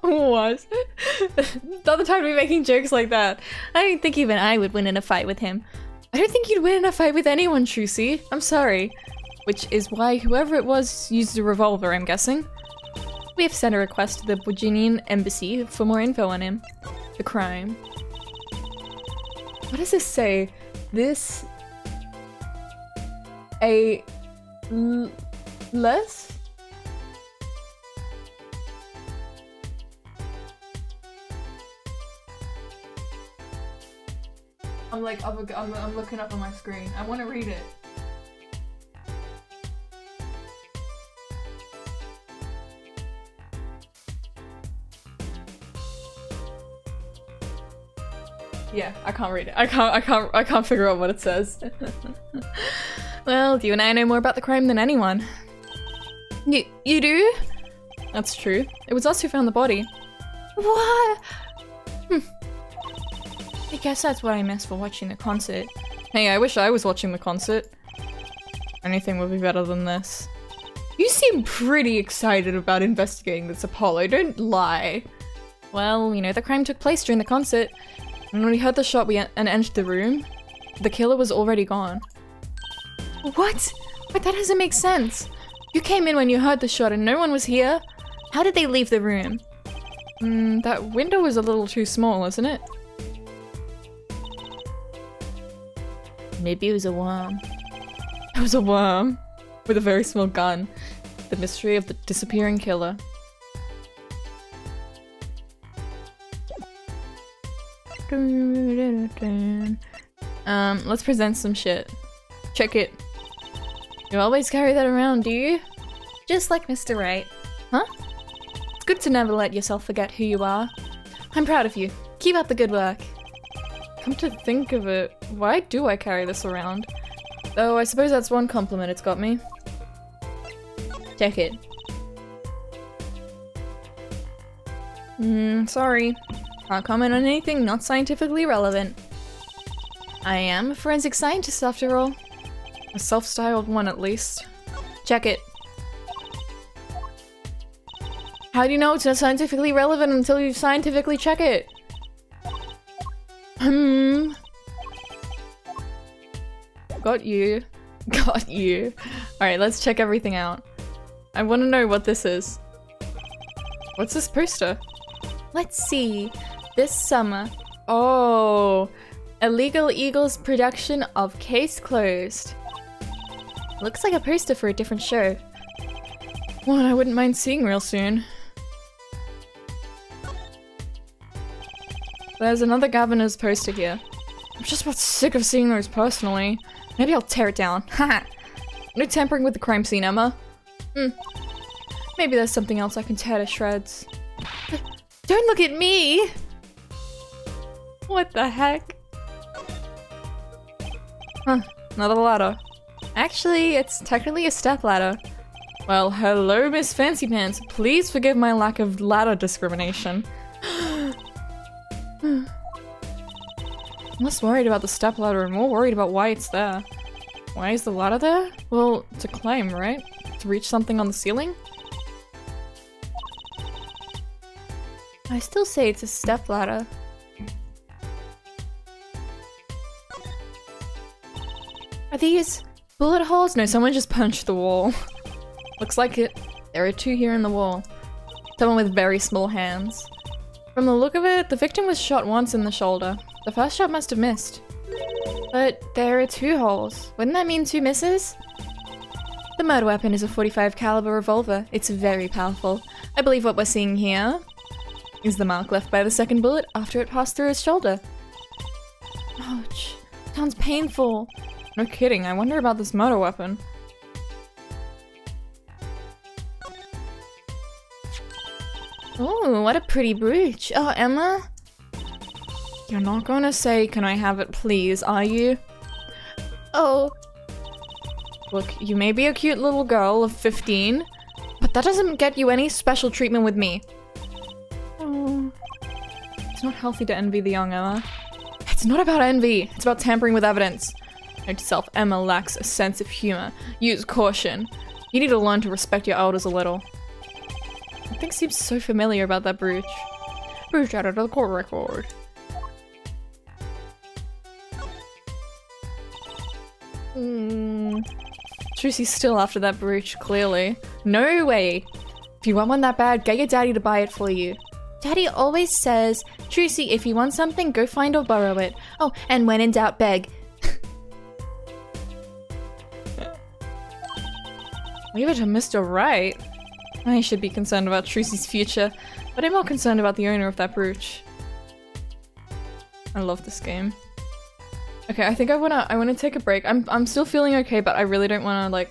What? Not the time to be making jokes like that. I don't think even I would win in a fight with him. I don't think you'd win in a fight with anyone, Trucy. I'm sorry. Which is why whoever it was used a revolver, I'm guessing. We have sent a request to the Bujinian embassy for more info on him. The crime. What does this say? This... less? I'm looking up on my screen. I want to read it. Yeah, I can't read it. I can't figure out what it says. Well, you and I know more about the crime than anyone. You do? That's true. It was us who found the body. What? I guess that's what I missed for watching the concert. Hey, I wish I was watching the concert. Anything would be better than this. You seem pretty excited about investigating this, Apollo, don't lie. Well, you know, the crime took place during the concert. And when we heard the shot and entered the room, the killer was already gone. What? But that doesn't make sense. You came in when you heard the shot and no one was here? How did they leave the room? That window was a little too small, isn't it? Maybe it was a worm. It was a worm. With a very small gun. The mystery of the disappearing killer. Let's present some shit. Check it. You always carry that around, do you? Just like Mr. Right. Huh? It's good to never let yourself forget who you are. I'm proud of you. Keep up the good work. Come to think of it, why do I carry this around? Though I suppose that's one compliment it's got me. Check it. Sorry. Can't comment on anything not scientifically relevant. I am a forensic scientist after all. A self-styled one at least. Check it. How do you know it's not scientifically relevant until you scientifically check it? Got you. Got you. Alright, let's check everything out. I want to know what this is. What's this poster? Let's see. This summer. Oh. Illegal Eagles production of Case Closed. Looks like a poster for a different show. One I wouldn't mind seeing real soon. There's another governor's poster here. I'm just about sick of seeing those personally. Maybe I'll tear it down. Haha. No tampering with the crime scene, Emma. Maybe there's something else I can tear to shreds. Don't look at me! What the heck? Huh, another ladder. Actually, it's technically a step ladder. Well, hello, Miss Fancy Pants. Please forgive my lack of ladder discrimination. I'm less worried about the step ladder and more worried about why it's there. Why is the ladder there? Well, to climb, right? To reach something on the ceiling? I still say it's a step ladder. Are these bullet holes? No, someone just punched the wall. Looks like it. There are two here in the wall. Someone with very small hands. From the look of it, the victim was shot once in the shoulder. The first shot must have missed. But there are two holes. Wouldn't that mean two misses? The murder weapon is a .45 caliber revolver. It's very powerful. I believe what we're seeing here is the mark left by the second bullet after it passed through his shoulder. Ouch. Sounds painful. No kidding, I wonder about this murder weapon. Oh, what a pretty brooch. Oh, Emma? You're not gonna say, "Can I have it please," are you? Oh. Look, you may be a cute little girl of 15, but that doesn't get you any special treatment with me. Oh. It's not healthy to envy the young, Emma. It's not about envy, it's about tampering with evidence. Note to self, Emma lacks a sense of humor. Use caution. You need to learn to respect your elders a little. Something seems so familiar about that brooch. Brooch out of the court record. Trucy's still after that brooch, clearly. No way! If you want one that bad, get your daddy to buy it for you. Daddy always says, Trucy, if you want something, go find or borrow it. Oh, and when in doubt, beg. Leave it to Mr. Right. I should be concerned about Trucy's future, but I'm more concerned about the owner of that brooch. I love this game. Okay, I think I wanna take a break. I'm still feeling okay, but I really don't wanna I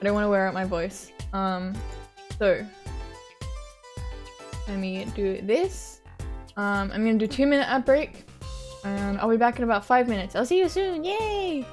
don't wanna wear out my voice. So let me do this. I'm gonna do 2-minute ad break, and I'll be back in about 5 minutes. I'll see you soon. Yay!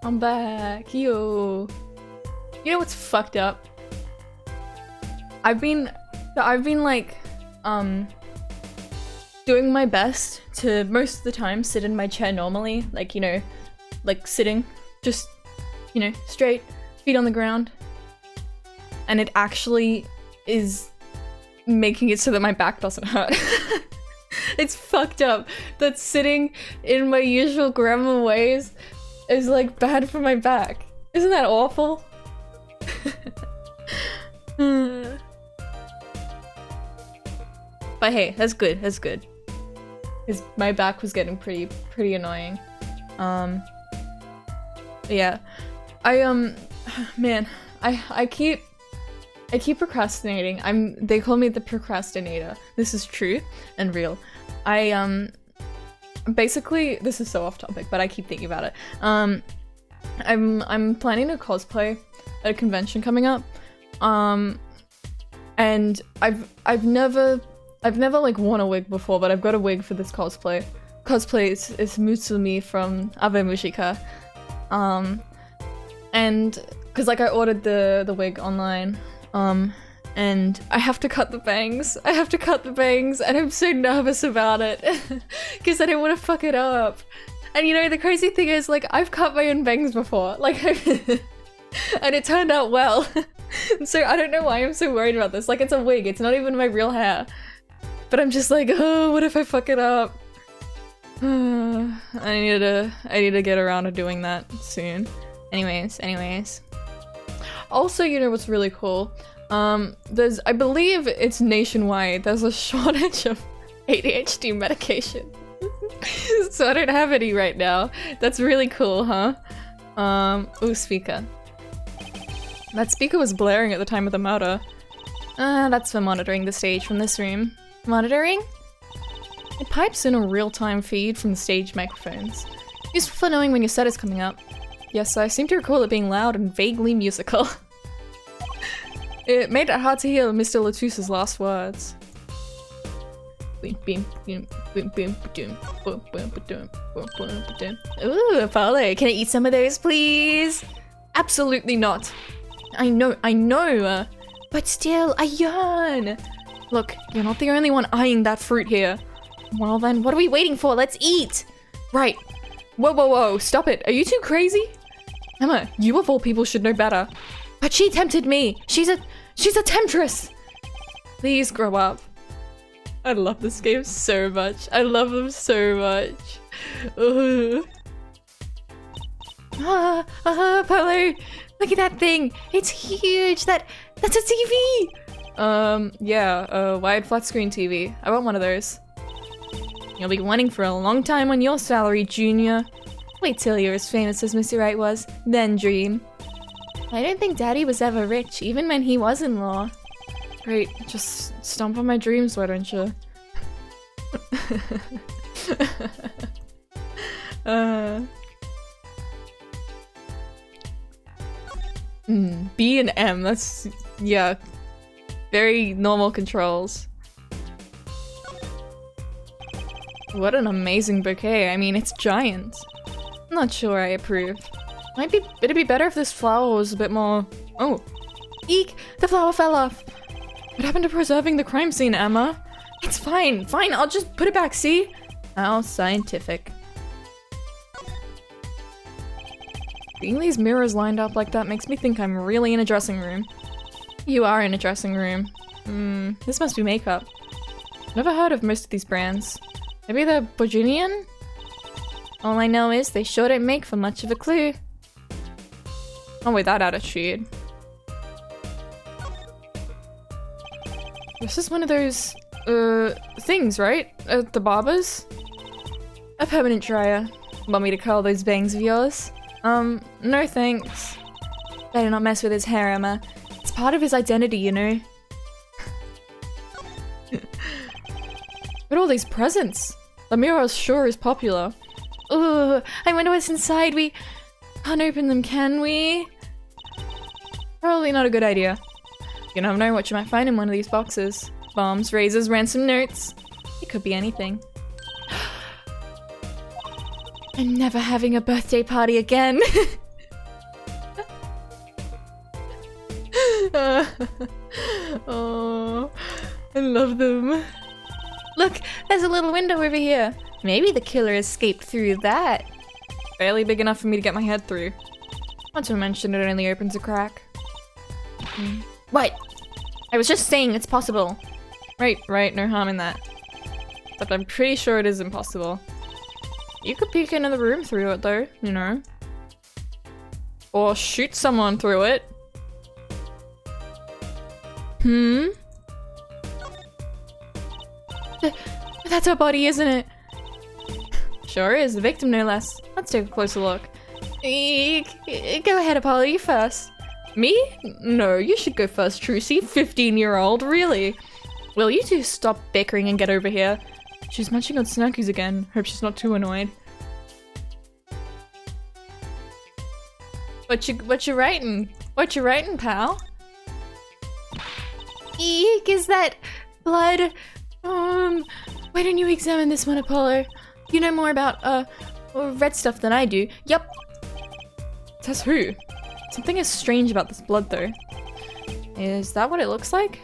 I'm back, yo. You know what's fucked up? I've been like, doing my best to most of the time sit in my chair normally, like, you know, like sitting, just, you know, straight, feet on the ground. And it actually is making it so that my back doesn't hurt. It's fucked up that sitting in my usual grandma ways is like bad for my back. Isn't that awful? But hey, that's good, that's good. Because my back was getting pretty annoying. Yeah. Man, I keep procrastinating. They call me the procrastinator. This is true and real. Basically, this is so off topic, but I keep thinking about it. I'm planning to cosplay at a convention coming up. And I've never like worn a wig before, but I've got a wig for this cosplay. Cosplay is Mutsumi from Ave Mushika. And because like I ordered the wig online, and I have to cut the bangs. I have to cut the bangs, and I'm so nervous about it because I don't want to fuck it up. And you know, the crazy thing is, like, I've cut my own bangs before, like, and it turned out well. So I don't know why I'm so worried about this. Like, it's a wig. It's not even my real hair. But I'm just like, oh, what if I fuck it up? I need to get around to doing that soon. Anyways. Also, you know what's really cool? I believe it's nationwide. There's a shortage of ADHD medication. So I don't have any right now. That's really cool, huh? Ooh, speaker. That speaker was blaring at the time of the murder. That's for monitoring the stage from this room. Monitoring? It pipes in a real-time feed from the stage microphones. Useful for knowing when your set is coming up. Yes, I seem to recall it being loud and vaguely musical. It made it hard to hear Mr. Latus's last words. Ooh, Paulo, can I eat some of those, please? Absolutely not. I know, but still, I yearn. Look, you're not the only one eyeing that fruit here. Well then, what are we waiting for? Let's eat! Right. Whoa, stop it. Are you too crazy? Emma, you of all people should know better. But she tempted me. She's a temptress. Please grow up. I love this game so much. I love them so much. Polo, look at that thing. It's huge. That's a TV. Yeah, wide flat screen TV. I want one of those. You'll be wanting for a long time on your salary, Junior. Wait till you're as famous as Mr. Wright was, then dream. I don't think Daddy was ever rich, even when he was in law. Great, just stomp on my dreams, why don't you? B and M, that's, yeah, very normal controls. What an amazing bouquet. I mean, it's giant. I'm not sure I approve. It'd be better if this flower was a bit more... Oh. Eek! The flower fell off! What happened to preserving the crime scene, Emma? It's fine, I'll just put it back, see? How scientific. Seeing these mirrors lined up like that makes me think I'm really in a dressing room. You are in a dressing room. This must be makeup. Never heard of most of these brands. Maybe they're Bojinian? All I know is they sure don't make for much of a clue. Not with that attitude. This is one of those, things, right? At the barber's? A permanent dryer. Want me to curl those bangs of yours? No thanks. Better not mess with his hair, Emma. It's part of his identity, you know? But all these presents! The mirror sure is popular. Ooh, I wonder what's inside. We can't open them, can we? Probably not a good idea. You never know what you might find in one of these boxes. Bombs, razors, ransom notes. It could be anything. I'm never having a birthday party again. Oh, I love them. Look, there's a little window over here. Maybe the killer escaped through that. barely big enough for me to get my head through. Not to mention it only opens a crack. What? I was just saying it's possible. Right, no harm in that. But I'm pretty sure it is impossible. You could peek into the room through it though, you know. Or shoot someone through it. That's her body, isn't it? Sure is, the victim no less. Let's take a closer look. Go ahead, Apollo, you first. Me? No, you should go first, Trucy. 15-year-old, really? Will you two stop bickering and get over here? She's munching on snackies again. Hope she's not too annoyed. What you writing? What you writing, pal? Eek, is that blood? Why don't you examine this one, Apollo? You know more about, red stuff than I do. Yup. Says who? Something is strange about this blood, though. Is that what it looks like?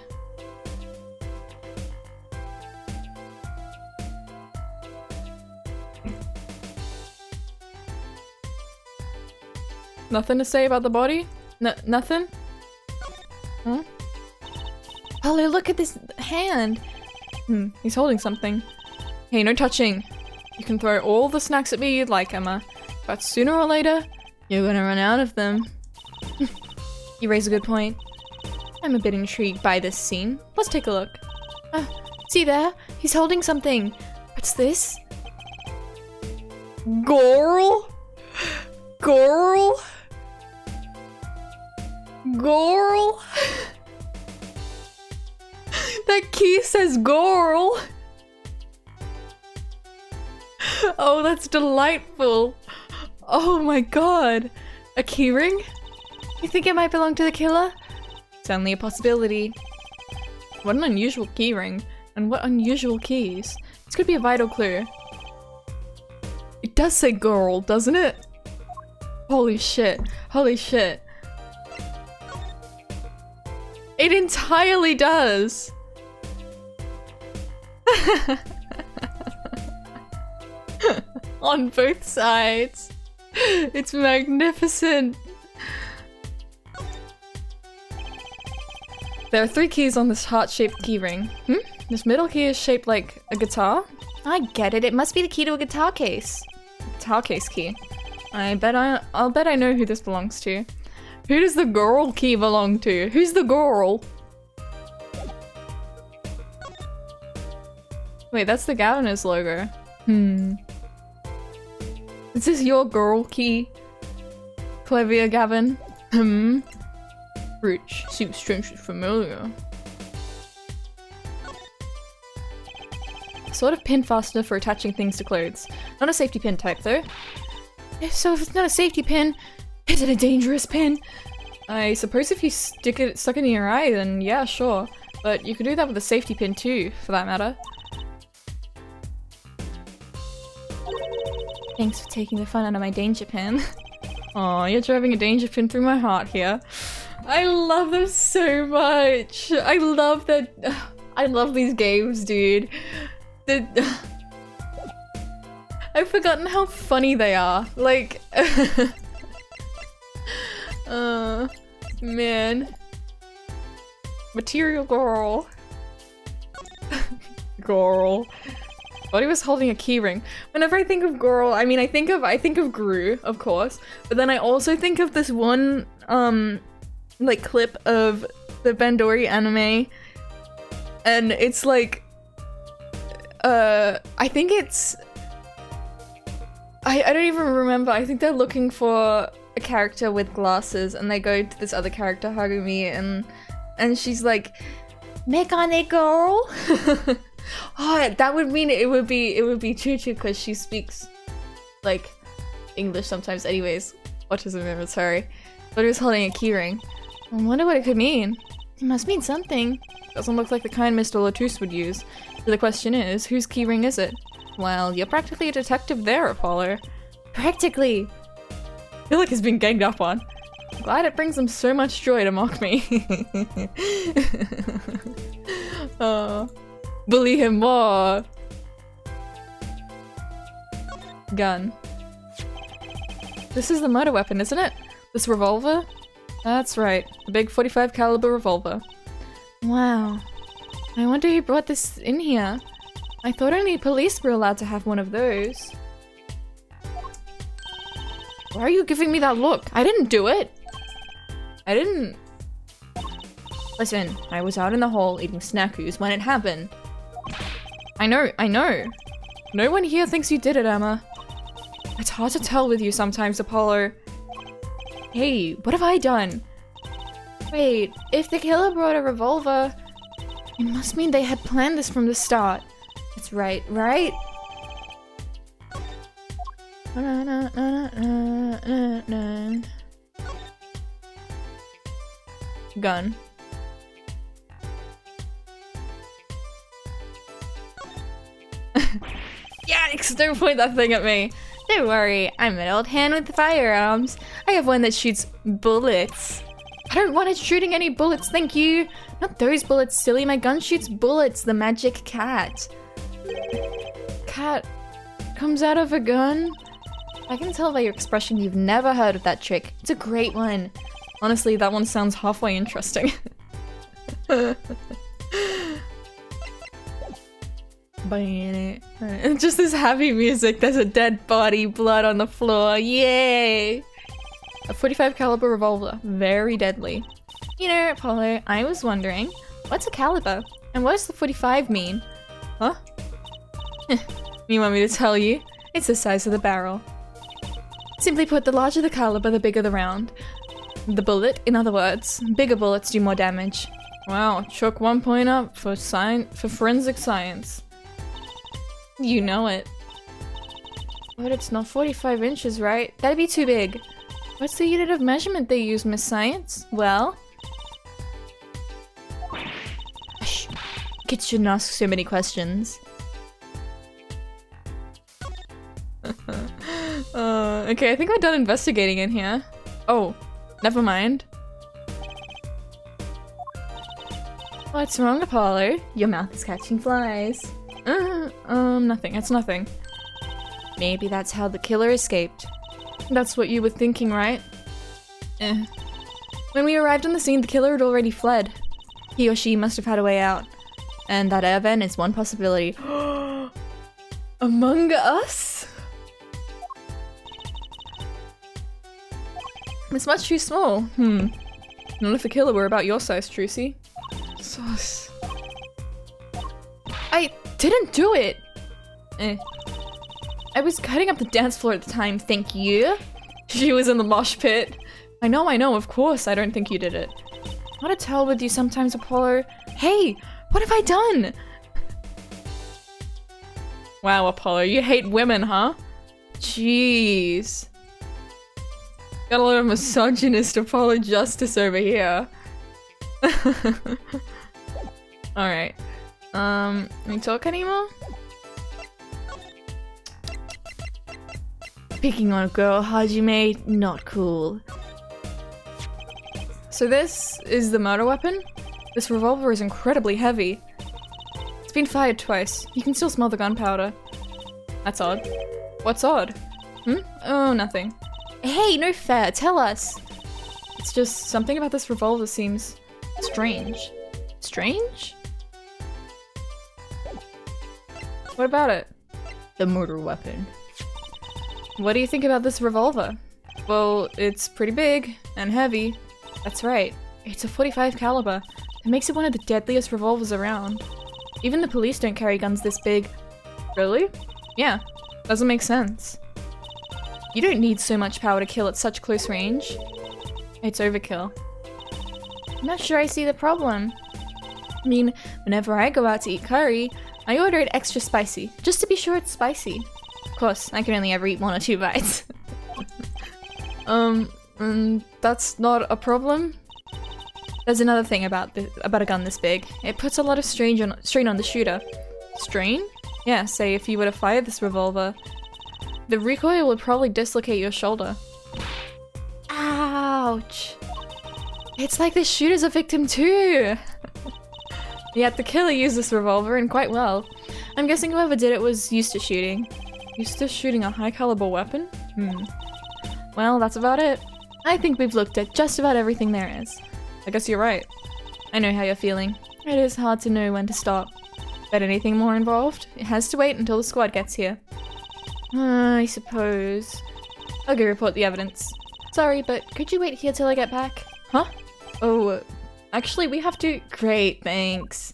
Nothing to say about the body? Nothing? Huh? Apollo, look at this hand! He's holding something. Hey, no touching. You can throw all the snacks at me you'd like, Emma. But sooner or later, you're gonna run out of them. You raise a good point. I'm a bit intrigued by this scene. Let's take a look. See there? He's holding something. What's this? Girl? Girl? Girl? That key says girl. Oh, that's delightful. Oh my god. A keyring? You think it might belong to the killer? It's only a possibility. What an unusual keyring. And what unusual keys. This could be a vital clue. It does say girl, doesn't it? Holy shit. Holy shit. It entirely does. On both sides. It's magnificent. There are 3 keys on this heart-shaped keyring. This middle key is shaped like a guitar? I get it. It must be the key to a guitar case. Guitar case key. I'll bet I know who this belongs to. Who does the girl key belong to? Who's the girl? Wait, that's the Gaviners logo. Is this your girl key? Clevia Gavin? Rich. Seems strangely familiar. Sort of pin fastener for attaching things to clothes. Not a safety pin type though. So if it's not a safety pin, is it a dangerous pin? I suppose if you stuck it in your eye, then yeah, sure. But you could do that with a safety pin too, for that matter. Thanks for taking the fun out of my danger pin. Aw, you're driving a danger pin through my heart here. I love them so much. I love that. I love these games, dude. I've forgotten how funny they are. Like, man. Material girl. Girl. Thought he was holding a keyring. Whenever I think of girl, I mean, I think of Gru, of course, but then I also think of this one, like clip of the Bandori anime, and it's like, I think it's, I don't even remember. I think they're looking for a character with glasses, and they go to this other character, Hagumi, and she's like, "Make on it, girl." Oh, that would mean it would be Chuchu because she speaks like English sometimes. Anyways, autism, sorry. But he was holding a keyring. I wonder what it could mean. It must mean something. Doesn't look like the kind Mr. Latouche would use. So the question is, whose keyring is it? Well, you're practically a detective there, Apollo. Practically. I feel like he's been ganged up on. I'm glad it brings him so much joy to mock me. Bully him more. Gun. This is the murder weapon, isn't it? This revolver? That's right, the big 45 caliber revolver. Wow. I wonder who brought this in here. I thought only police were allowed to have one of those. Why are you giving me that look? I didn't do it! I didn't... Listen, I was out in the hall eating snackoos when it happened. I know. No one here thinks you did it, Emma. It's hard to tell with you sometimes, Apollo. Hey, what have I done? Wait, if the killer brought a revolver, it must mean they had planned this from the start. That's right, right? Gun. Yikes, don't point that thing at me. Don't worry, I'm an old hand with firearms. I have one that shoots bullets. I don't want it shooting any bullets, thank you. Not those bullets, silly. My gun shoots bullets, the magic cat. Cat comes out of a gun? I can tell by your expression you've never heard of that trick. It's a great one. Honestly, that one sounds halfway interesting. Just this happy music. There's a dead body, blood on the floor. Yay! A 45 caliber revolver. Very deadly. You know, Apollo, I was wondering, what's a caliber? And what does the 45 mean? Huh? You want me to tell you? It's the size of the barrel. Simply put, the larger the caliber, the bigger the round. The bullet, in other words. Bigger bullets do more damage. Wow, chuck 1 point up for forensic science. You know it. But it's not 45 inches, right? That'd be too big. What's the unit of measurement they use, Miss Science? Well... Shh. Kids shouldn't ask so many questions. Okay, I think we're done investigating in here. Oh, never mind. What's wrong, Apollo? Your mouth is catching flies. Nothing. It's nothing. Maybe that's how the killer escaped. That's what you were thinking, right? When we arrived on the scene, the killer had already fled. He or she must have had a way out. And that air vent is one possibility. Among Us? It's much too small. Not if the killer were about your size, Trucy. Sauce. I didn't do it! I was cutting up the dance floor at the time, thank you. She was in the mosh pit. I know, of course I don't think you did it. What a tell with you sometimes, Apollo. Hey, what have I done? Wow, Apollo, you hate women, huh? Jeez. Got a lot of misogynist Apollo justice over here. Alright. Can we talk anymore? Picking on a girl, Hajime, not cool. So this is the murder weapon? This revolver is incredibly heavy. It's been fired twice. You can still smell the gunpowder. That's odd. What's odd? Oh, nothing. Hey, no fair, tell us! It's just something about this revolver seems strange. Strange? What about it? The murder weapon. What do you think about this revolver? Well, it's pretty big and heavy. That's right, it's a 45 caliber. It makes it one of the deadliest revolvers around. Even the police don't carry guns this big. Really? Yeah, doesn't make sense. You don't need so much power to kill at such close range. It's overkill. I'm not sure I see the problem. I mean, whenever I go out to eat curry, I order it extra spicy, just to be sure it's spicy. Of course, I can only ever eat 1 or 2 bites. That's not a problem. There's another thing about a gun this big. It puts a lot of strain on the shooter. Strain? Yeah, say if you were to fire this revolver, the recoil would probably dislocate your shoulder. Ouch! It's like the shooter's a victim too! Yet the killer used this revolver and quite well. I'm guessing whoever did it was used to shooting. Used to shooting a high caliber weapon? Well, that's about it. I think we've looked at just about everything there is. I guess you're right. I know how you're feeling. It is hard to know when to stop. But anything more involved? It has to wait until the squad gets here. I suppose. I'll go report the evidence. Sorry, but could you wait here till I get back? Huh? Oh, actually we have to- Great, thanks.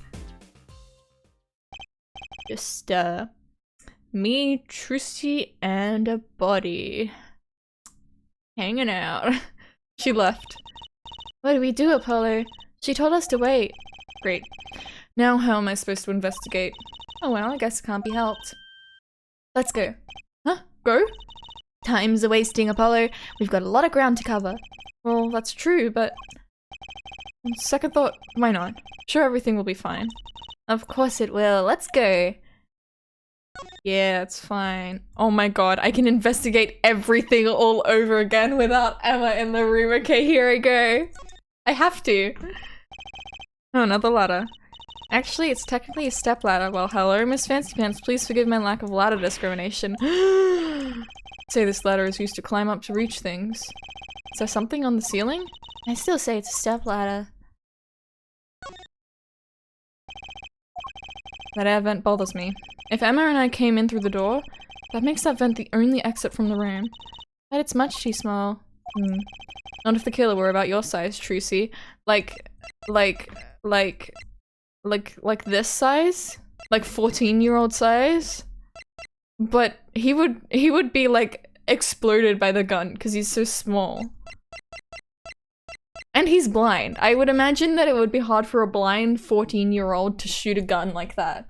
Just, me, Trusty, and a body. Hanging out. She left. What do we do, Apollo? She told us to wait. Great. Now how am I supposed to investigate? Oh well, I guess it can't be helped. Let's go. Huh? Go? Time's a wasting, Apollo. We've got a lot of ground to cover. Well, that's true, but... on second thought, why not? Sure, everything will be fine. Of course it will. Let's go. Yeah, it's fine. Oh my god, I can investigate everything all over again without Emma in the room. Okay, here I go. I have to. Oh, another ladder. Actually, it's technically a step ladder. Well, hello, Miss Fancy Pants. Please forgive my lack of ladder discrimination. Say this ladder is used to climb up to reach things. Is there something on the ceiling? I still say it's a step ladder. That air vent bothers me. If Emma and I came in through the door, that makes that vent the only exit from the room. But it's much too small. Not if the killer were about your size, Trucy. Like this size? Like 14-year-old size? But he would be like exploded by the gun because he's so small. And he's blind. I would imagine that it would be hard for a blind 14-year-old to shoot a gun like that.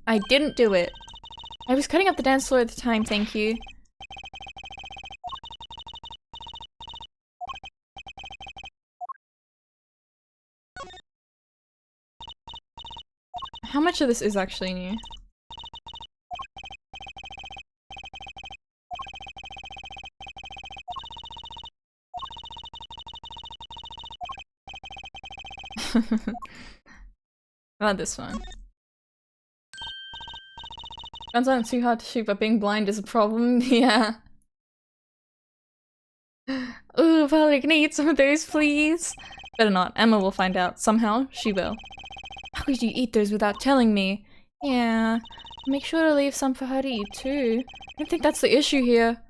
I didn't do it. I was cutting up the dance floor at the time, thank you. How much of this is actually new? How about this one? Guns aren't too hard to shoot, but being blind is a problem. Yeah. Ooh, Polly, can I eat some of those, please? Better not. Emma will find out. Somehow, she will. How could you eat those without telling me? Yeah. Make sure to leave some for her to eat, too. I don't think that's the issue here.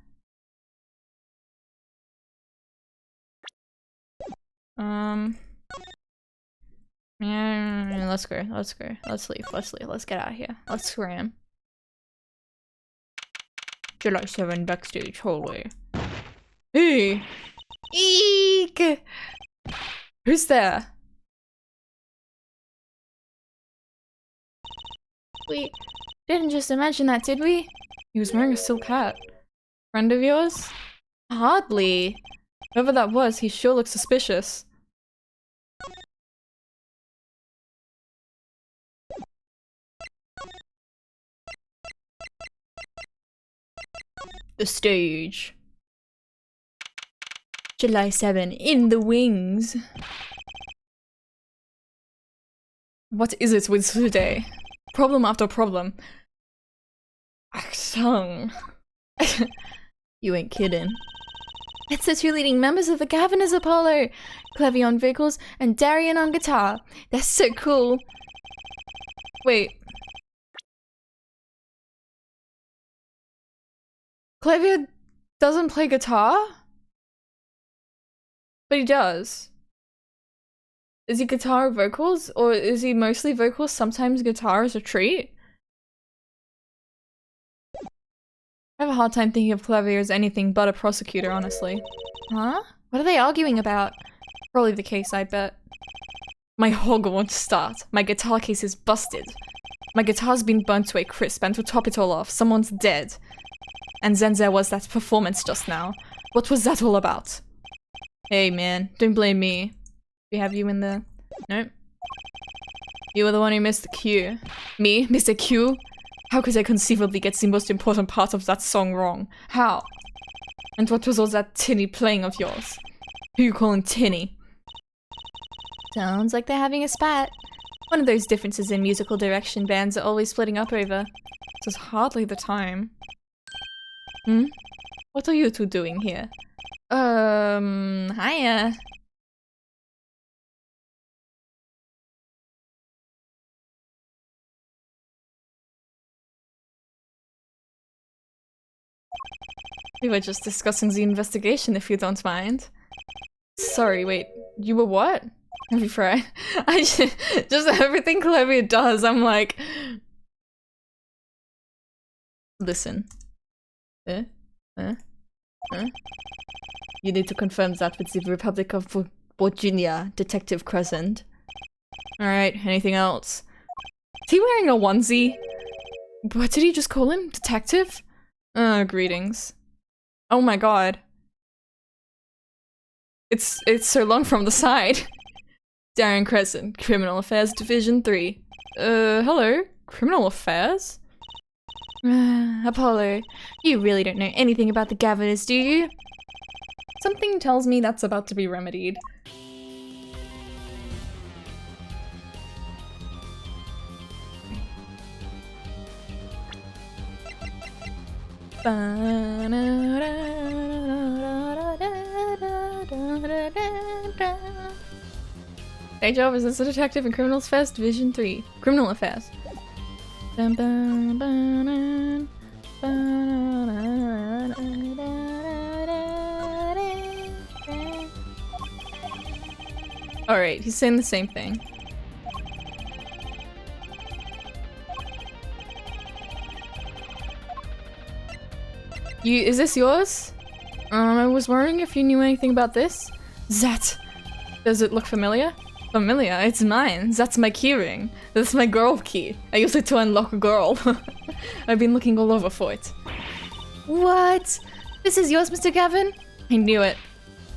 Yeah, let's go. Let's go. Let's leave. Let's leave. Let's get out of here. Let's scram. July 7 backstage hallway. Hey! Eek! Who's there? We didn't just imagine that, did we? He was wearing a silk hat. Friend of yours? Hardly. Whoever that was, he sure looks suspicious. The stage. July 7 in the wings. What is it with today? Problem after problem. Axung. You ain't kidding. It's the two leading members of the Governors Apollo, Clevy on vocals and Darian on guitar. They're so cool. Wait. Clevy doesn't play guitar? But he does. Is he guitar or vocals? Or is he mostly vocals, sometimes guitar as a treat? I have a hard time thinking of Clevy as anything but a prosecutor, honestly. Huh? What are they arguing about? Probably the case, I bet. My Hoggle won't start. My guitar case is busted. My guitar's been burnt to a crisp, and to top it all off, someone's dead. And then there was that performance just now. What was that all about? Hey man, don't blame me. We have you in the... Nope. You were the one who missed the cue. Me? Mr. Q? How could I conceivably get the most important part of that song wrong? How? And what was all that tinny playing of yours? Who you calling tinny? Sounds like they're having a spat. One of those differences in musical direction bands are always splitting up over. There's hardly the time. Hmm? What are you two doing here? Hiya. We were just discussing the investigation, if you don't mind. Sorry, wait. You were what? Have you fried? I just everything Clevia does, I'm like... Listen. You need to confirm that with the Republic of Virginia, Detective Crescent. Alright, anything else? Is he wearing a onesie? What did he just call him? Detective? Greetings. Oh my god. It's so long from the side. Darren Crescent, Criminal Affairs Division 3. Hello? Criminal Affairs? Apollo, you really don't know anything about the Governors, do you? Something tells me that's about to be remedied. Day job is as a detective in Criminal Affairs Division 3. Criminal Affairs. Alright, he's saying the same thing. Is this yours? I was wondering if you knew anything about this. That. Does it look familiar? Familiar? It's mine. That's my keyring. That's my girl key. I use it to unlock a girl. I've been looking all over for it. What? This is yours, Mr. Gavin? I knew it.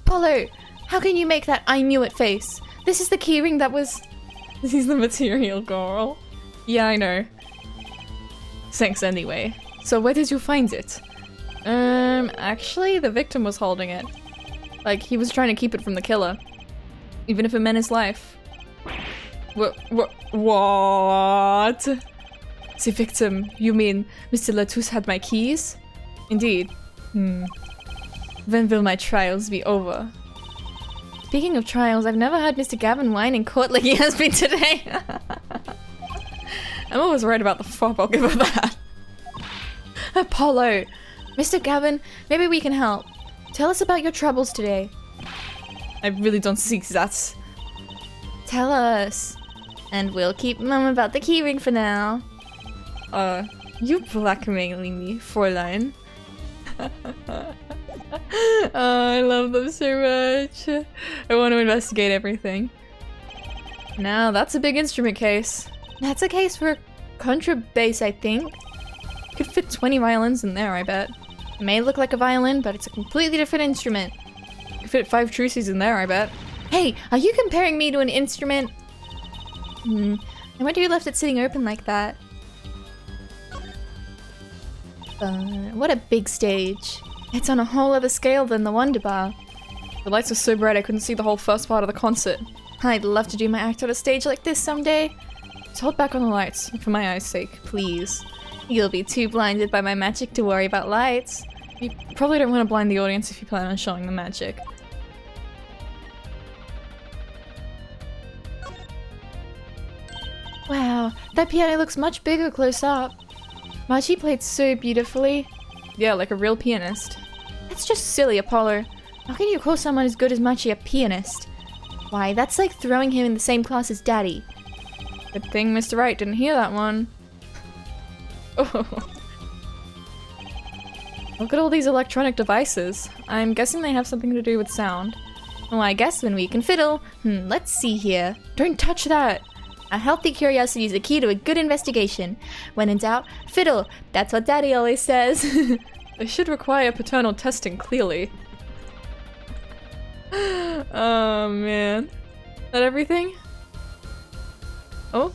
Apollo, how can you make that I knew it face? This is the keyring that was... This is the material girl. Yeah, I know. Thanks anyway. So where did you find it? Actually, the victim was holding it. Like, he was trying to keep it from the killer. Even if it meant his life. What? The victim? You mean Mr. Latouche had my keys? Indeed. When will my trials be over? Speaking of trials, I've never heard Mr. Gavin whine in court like he has been today. Emma was right about the fop, I'll give her that. Apollo! Mr. Gavin, maybe we can help. Tell us about your troubles today. I really don't see that. Tell us. And we'll keep mum about the keyring for now. You blackmailing me, Fräulein. Oh, I love them so much. I want to investigate everything. Now, that's a big instrument case. That's a case for contrabass, I think. Could fit 20 violins in there, I bet. It may look like a violin, but it's a completely different instrument. Could fit 5 truces in there, I bet. Hey, are you comparing me to an instrument? I wonder who left it sitting open like that. What a big stage. It's on a whole other scale than the Wonder Bar. The lights were so bright I couldn't see the whole first part of the concert. I'd love to do my act on a stage like this someday. Just hold back on the lights, for my eyes' sake, please. You'll be too blinded by my magic to worry about lights. You probably don't want to blind the audience if you plan on showing the magic. Wow, that piano looks much bigger close up. Machi played so beautifully. Yeah, like a real pianist. That's just silly, Apollo. How can you call someone as good as Machi a pianist? Why, that's like throwing him in the same class as Daddy. Good thing Mr. Wright didn't hear that one. Oh. Look at all these electronic devices. I'm guessing they have something to do with sound. Well, I guess when we can fiddle. Let's see here. Don't touch that! A healthy curiosity is the key to a good investigation. When in doubt, fiddle. That's what Daddy always says. They should require paternal testing, clearly. Oh, man. Is that everything? Oh?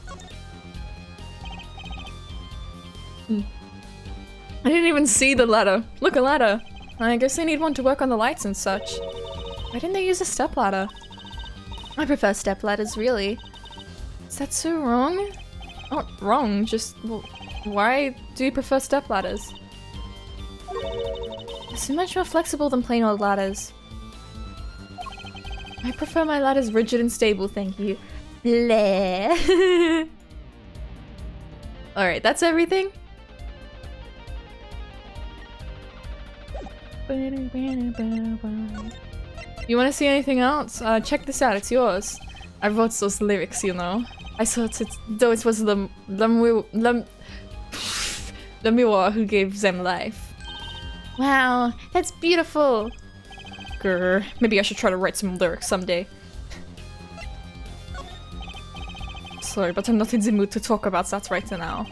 I didn't even see the ladder. Look, a ladder. I guess they need one to work on the lights and such. Why didn't they use a stepladder? I prefer stepladders, really. Is that so wrong? Not wrong, just why do you prefer step ladders? They're so much more flexible than plain old ladders. I prefer my ladders rigid and stable, thank you. Bleh. Alright, that's everything? You wanna see anything else? Check this out, it's yours. I wrote those lyrics, you know. I thought it, though it was Lemuel who gave them life. Wow, that's beautiful! Grr, maybe I should try to write some lyrics someday. Sorry, but I'm not in the mood to talk about that right now.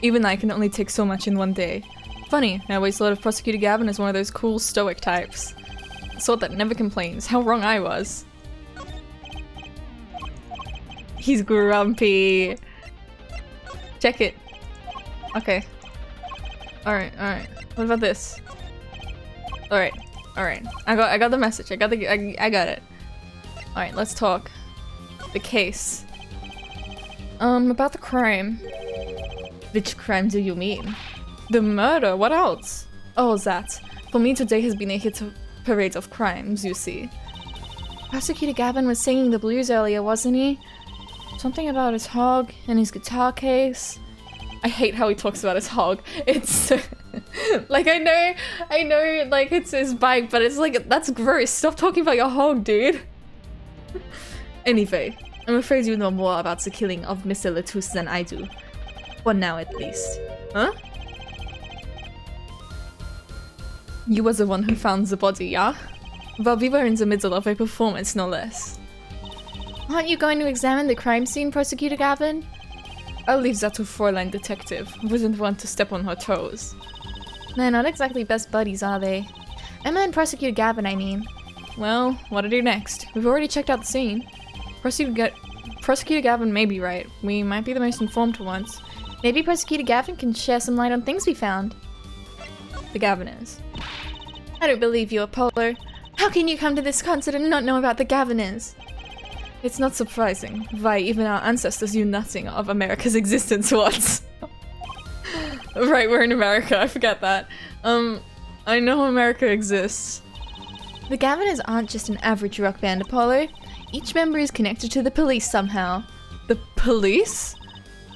Even I can only take so much in one day. Funny, I always thought of Prosecutor Gavin as one of those cool stoic types. The sort that never complains. How wrong I was. He's grumpy. Check it. Okay. Alright, alright. What about this? Alright, alright. I got the message. I got it. Alright, let's talk. The case. About the crime. Which crime do you mean? The murder, what else? Oh, that. For me today has been a hit parade of crimes, you see. Prosecutor Gavin was singing the blues earlier, wasn't he? Something about his hog and his guitar case. I hate how he talks about his hog. It's like I know like it's his bike, but it's like that's gross. Stop talking about your hog, dude. Anyway, I'm afraid you know more about the killing of Mr. Latouche than I do. For now at least. Huh? You was the one who found the body, yeah? Well, we were in the middle of a performance, no less. Aren't you going to examine the crime scene, Prosecutor Gavin? I'll leave that to Fräulein Detective. Wouldn't want to step on her toes. They're not exactly best buddies, are they? Emma and Prosecutor Gavin, I mean. Well, what to do next? We've already checked out the scene. Prosecutor Gavin may be right. We might be the most informed for once. Maybe Prosecutor Gavin can share some light on things we found. The Gavin is. I don't believe you, Apollo. How can you come to this concert and not know about the Gaviners? It's not surprising. Why, even our ancestors knew nothing of America's existence once. Right, we're in America, I forget that. I know America exists. The Gaviners aren't just an average rock band, Apollo. Each member is connected to the police somehow. The police?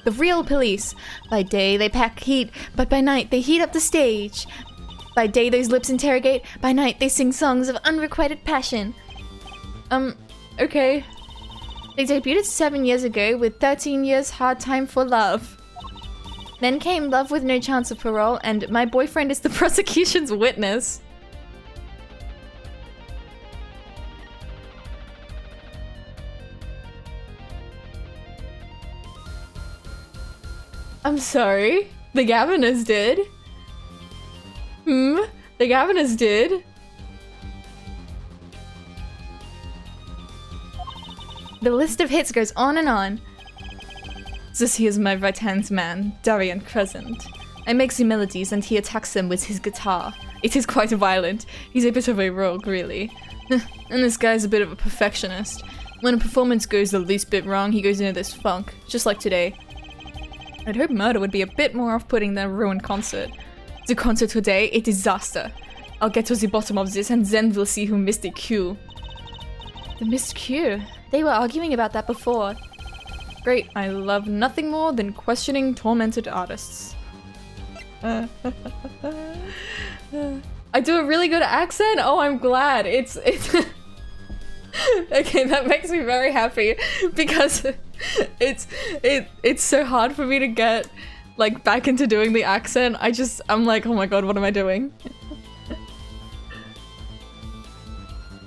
The real police. By day they pack heat, but by night they heat up the stage. By day those lips interrogate, by night they sing songs of unrequited passion. Okay. They debuted 7 years ago with 13 Years Hard Time for Love. Then came Love with No Chance of Parole and My Boyfriend is the Prosecution's Witness. I'm sorry? The Gaviners did? The Gaviners did? The list of hits goes on and on. This here's my right-hand man, Darian Crescent. I make the melodies and he attacks them with his guitar. It is quite violent. He's a bit of a rogue, really. And this guy's a bit of a perfectionist. When a performance goes the least bit wrong, he goes into this funk, just like today. I'd hope murder would be a bit more off-putting than a ruined concert. The concert today, a disaster. I'll get to the bottom of this and then we'll see who missed the cue. The missed cue? They were arguing about that before. Great, I love nothing more than questioning tormented artists. I do a really good accent? Oh, I'm glad. It's okay, that makes me very happy because it's so hard for me to get like back into doing the accent. I'm like, oh my god, what am I doing?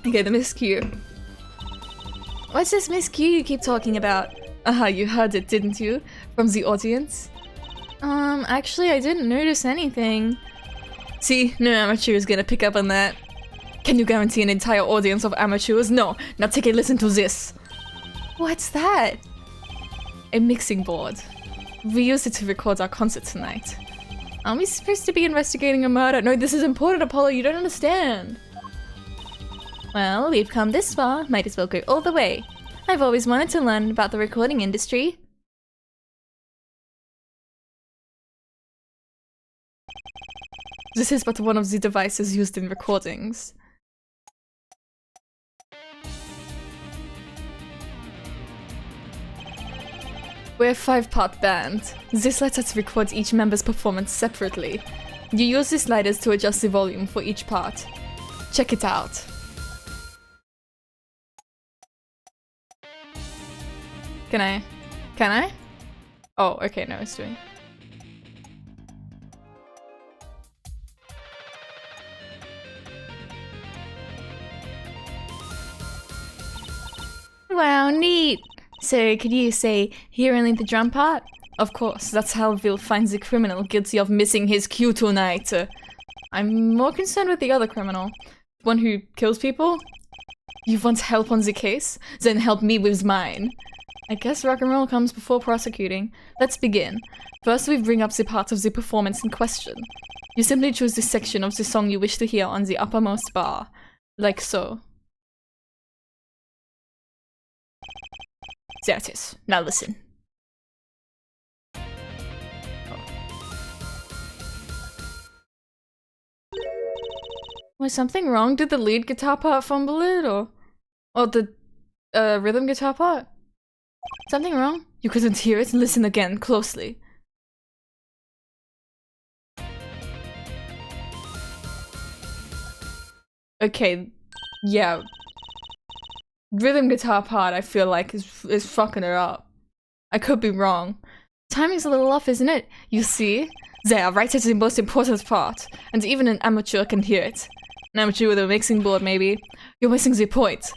Okay, the miscue. What's this miscue you keep talking about? You heard it, didn't you? From the audience? Actually I didn't notice anything. See, no amateur is gonna pick up on that. Can you guarantee an entire audience of amateurs? No. Now take a listen to this. What's that? A mixing board. We used it to record our concert tonight. Aren't we supposed to be investigating a murder? No, this is important, Apollo. You don't understand. Well, we've come this far. Might as well go all the way. I've always wanted to learn about the recording industry. This is but one of the devices used in recordings. We're a 5-part band. This lets us record each member's performance separately. You use the sliders to adjust the volume for each part. Check it out. Can I? Can I? Oh, okay, no, it's doing. Wow, neat! So, could you say, hear only the drum part? Of course, that's how we'll find the criminal guilty of missing his cue tonight. I'm more concerned with the other criminal. One who kills people? You want help on the case? Then help me with mine. I guess rock and roll comes before prosecuting. Let's begin. First, we bring up the part of the performance in question. You simply choose the section of the song you wish to hear on the uppermost bar. Like so. There it is. Now listen. Was something wrong? Did the lead guitar part fumble it, or the rhythm guitar part? Something wrong? You couldn't hear it? Listen again, closely. Okay, yeah. Rhythm guitar part, I feel like, is fucking her up. I could be wrong. Timing's a little off, isn't it? You see? There, right at the most important part. And even an amateur can hear it. An amateur with a mixing board, maybe. You're missing the point.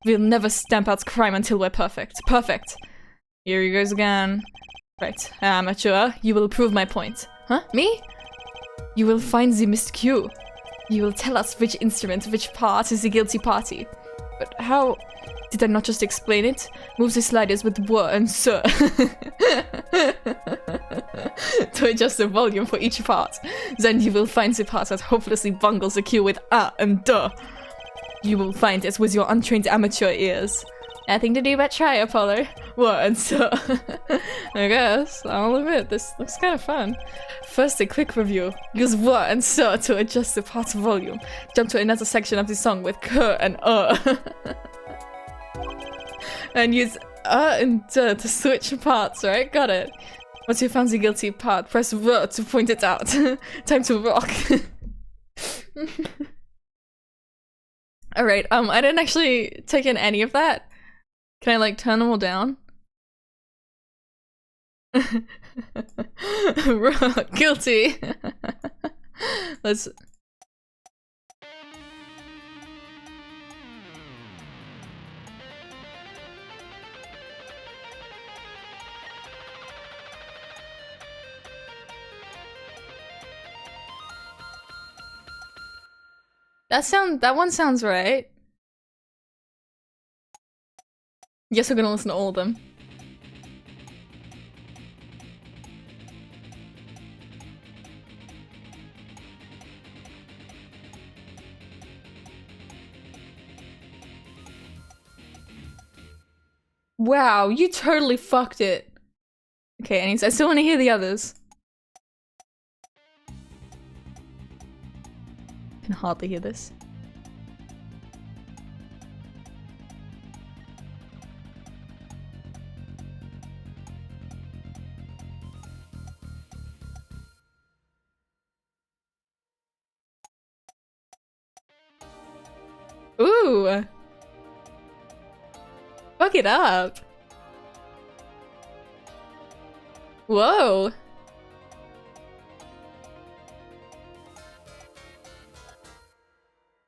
We'll never stamp out crime until we're perfect. Perfect. Here he goes again. Right, amateur, you will prove my point. Huh? Me? You will find the missed cue. You will tell us which instrument, which part is the guilty party. But how? Did I not just explain it? Move the sliders with were and sir. To adjust the volume for each part. Then you will find the part that hopelessly bungles the cue with and duh. You will find it with your untrained amateur ears. Nothing to do but try, Apollo. Were and sir. I guess. I'll admit, this looks kind of fun. First, a quick review. Use were and sir to adjust the part's volume. Jump to another section of the song with k and and use and to switch parts, right? Got it. Once you found the guilty part, press R to point it out. Time to rock. Alright, I didn't actually take in any of that. Can I, like, turn them all down? Guilty. Let's... That one sounds right. Yes, we're gonna listen to all of them. Wow, you totally fucked it. Okay, anyways, I still want to hear the others. I can hardly hear this. Ooh! Fuck it up! Whoa!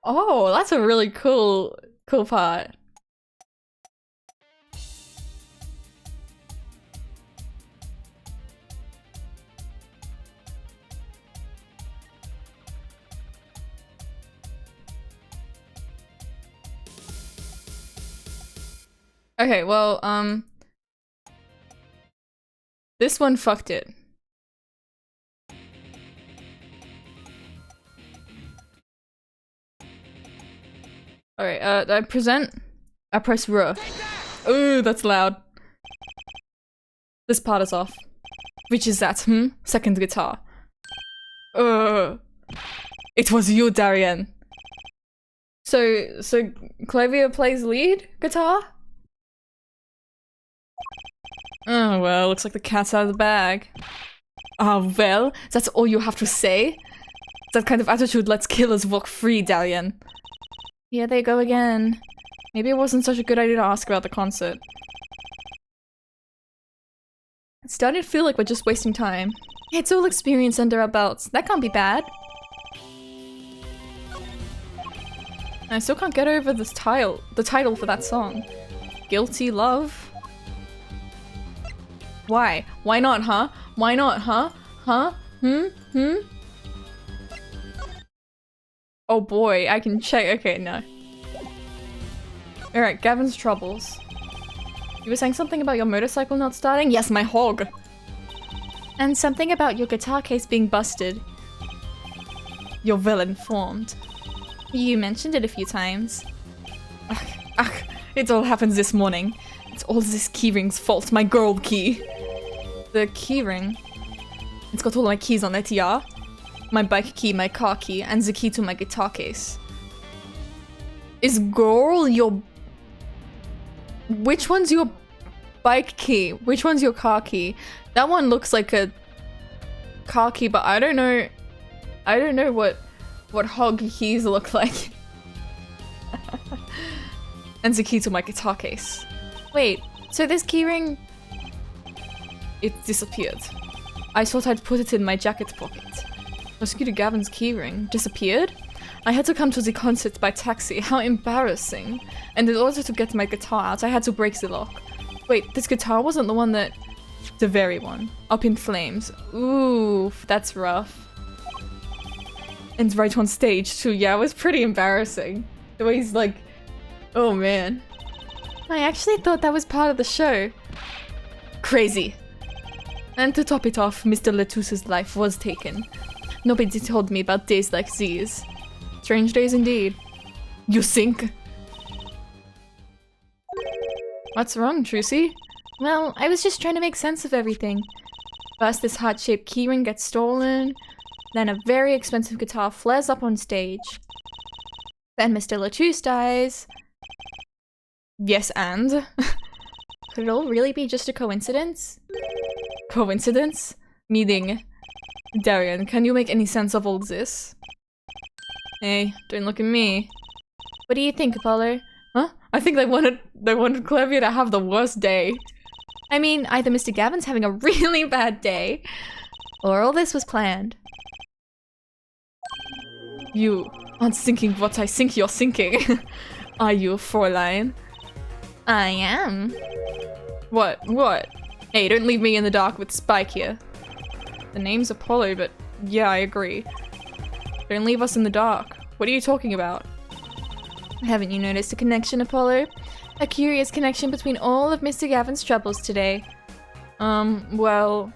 Oh, that's a really cool part. Okay, well, this one fucked it. Alright, I press R. Ooh, that's loud. This part is off. Which is that, Second guitar. It was you, Darian. So Clavia plays lead guitar? Oh well, looks like the cat's out of the bag. Ah well, that's all you have to say? That kind of attitude lets killers walk free, Darian. Here they go again. Maybe it wasn't such a good idea to ask about the concert. It's starting to feel like we're just wasting time. It's all experience under our belts. That can't be bad. I still can't get over this the title for that song. Guilty Love? Why? Why not, huh? Why not, huh? Huh? Oh boy, I can check. Okay, no. Alright, Gavin's troubles. You were saying something about your motorcycle not starting? Yes, my hog! And something about your guitar case being busted. You're well informed. You mentioned it a few times. It all happens this morning. It's all this keyring's fault, my gold key. The keyring? It's got all my keys on it, yeah? My bike key, my car key, and the key to my guitar case. Is girl your... Which one's your bike key? Which one's your car key? That one looks like a car key, but I don't know what hog keys look like. And the key to my guitar case. Wait, so this keyring... It disappeared. I thought I'd put it in my jacket pocket. Prosecutor Gavin's keyring disappeared? I had to come to the concert by taxi. How embarrassing. And in order to get my guitar out, I had to break the lock. Wait, this guitar wasn't the one that... The very one. Up in flames. Ooh, that's rough. And right on stage too. Yeah, it was pretty embarrassing. The way he's like... Oh man. I actually thought that was part of the show. Crazy. And to top it off, Mr. Letus's life was taken. Nobody told me about days like these. Strange days indeed. You think? What's wrong, Trucy? Well, I was just trying to make sense of everything. First, this heart-shaped keyring gets stolen. Then a very expensive guitar flares up on stage. Then Mr. Letus dies. Yes, and? Could it all really be just a coincidence? Coincidence? Meaning... Darian, can you make any sense of all this? Hey, don't look at me. What do you think, Apollo? Huh? I think they wanted Clavia to have the worst day. I mean, either Mr. Gavin's having a really bad day, or all this was planned. You aren't thinking what I think you're thinking. Are you, Fräulein? I am. What? What? Hey, don't leave me in the dark with Spike here. The name's Apollo, but yeah, I agree. Don't leave us in the dark. What are you talking about? Haven't you noticed a connection, Apollo? A curious connection between all of Mr. Gavin's troubles today. Well...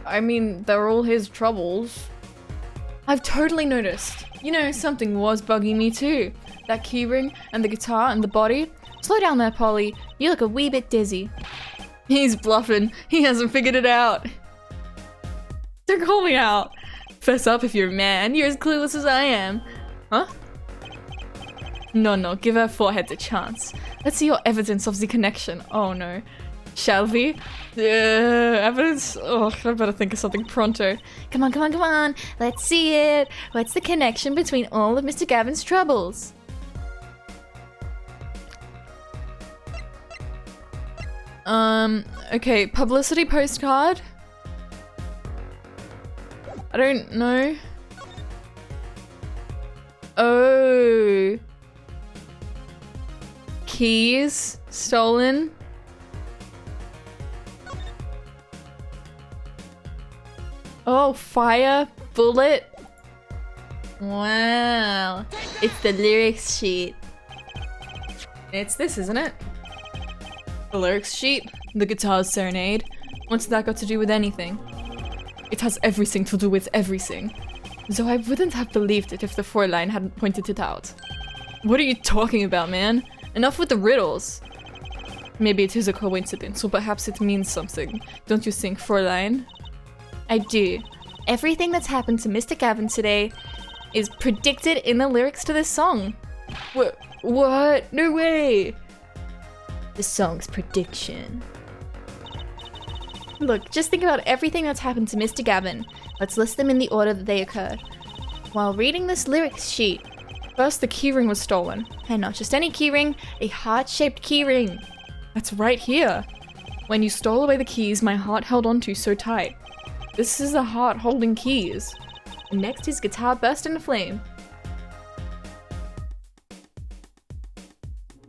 I mean, they're all his troubles. I've totally noticed. You know, something was bugging me too. That keyring, and the guitar, and the body. Slow down there, Polly. You look a wee bit dizzy. He's bluffing. He hasn't figured it out. Don't call me out. Fess up if you're a man. You're as clueless as I am. Huh? No, give her forehead a chance. Let's see your evidence of the connection. Oh no. Shall we? Evidence? Oh, I better think of something pronto. Come on. Let's see it. What's the connection between all of Mr. Gavin's troubles? Okay, publicity postcard? I don't know. Oh. Keys stolen? Oh, fire, bullet. Wow. It's the lyrics sheet. It's this, isn't it? The lyrics sheet? The guitar's serenade? What's that got to do with anything? It has everything to do with everything. Though I wouldn't have believed it if the Fräulein hadn't pointed it out. What are you talking about, man? Enough with the riddles. Maybe it is a coincidence, or perhaps it means something. Don't you think, Fräulein? I do. Everything that's happened to Mr. Gavin today is predicted in the lyrics to this song. What? No way! The song's prediction. Look, just think about everything that's happened to Mr. Gavin. Let's list them in the order that they occurred. While reading this lyrics sheet, first the keyring was stolen. And not just any keyring, a heart-shaped keyring. That's right here. When you stole away the keys my heart held onto so tight. This is a heart holding keys. And next his guitar burst into flame.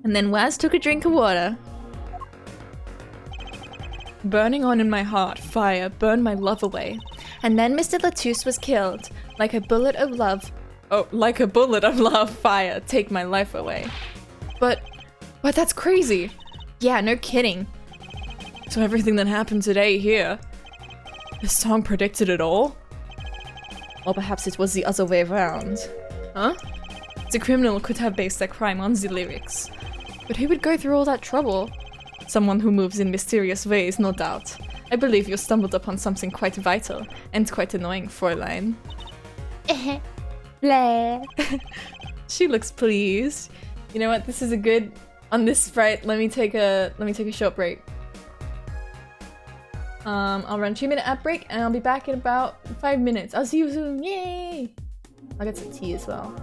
And then Waz took a drink of water. Burning on in my heart, fire burned my love away. And then Mr. Latouche was killed, like a bullet of love. Oh, like a bullet of love, fire, take my life away. But that's crazy. Yeah, no kidding. So everything that happened today here, this song predicted it all? Or perhaps it was the other way around. Huh? The criminal could have based their crime on the lyrics. But who would go through all that trouble? Someone who moves in mysterious ways, no doubt. I believe you stumbled upon something quite vital and quite annoying, Fräulein. Blah. She looks pleased. You know what? This is a good. On this sprite, let me take a short break. I'll run a 2-minute ad break and I'll be back in about 5 minutes. I'll see you soon. Yay! I'll get some tea as well.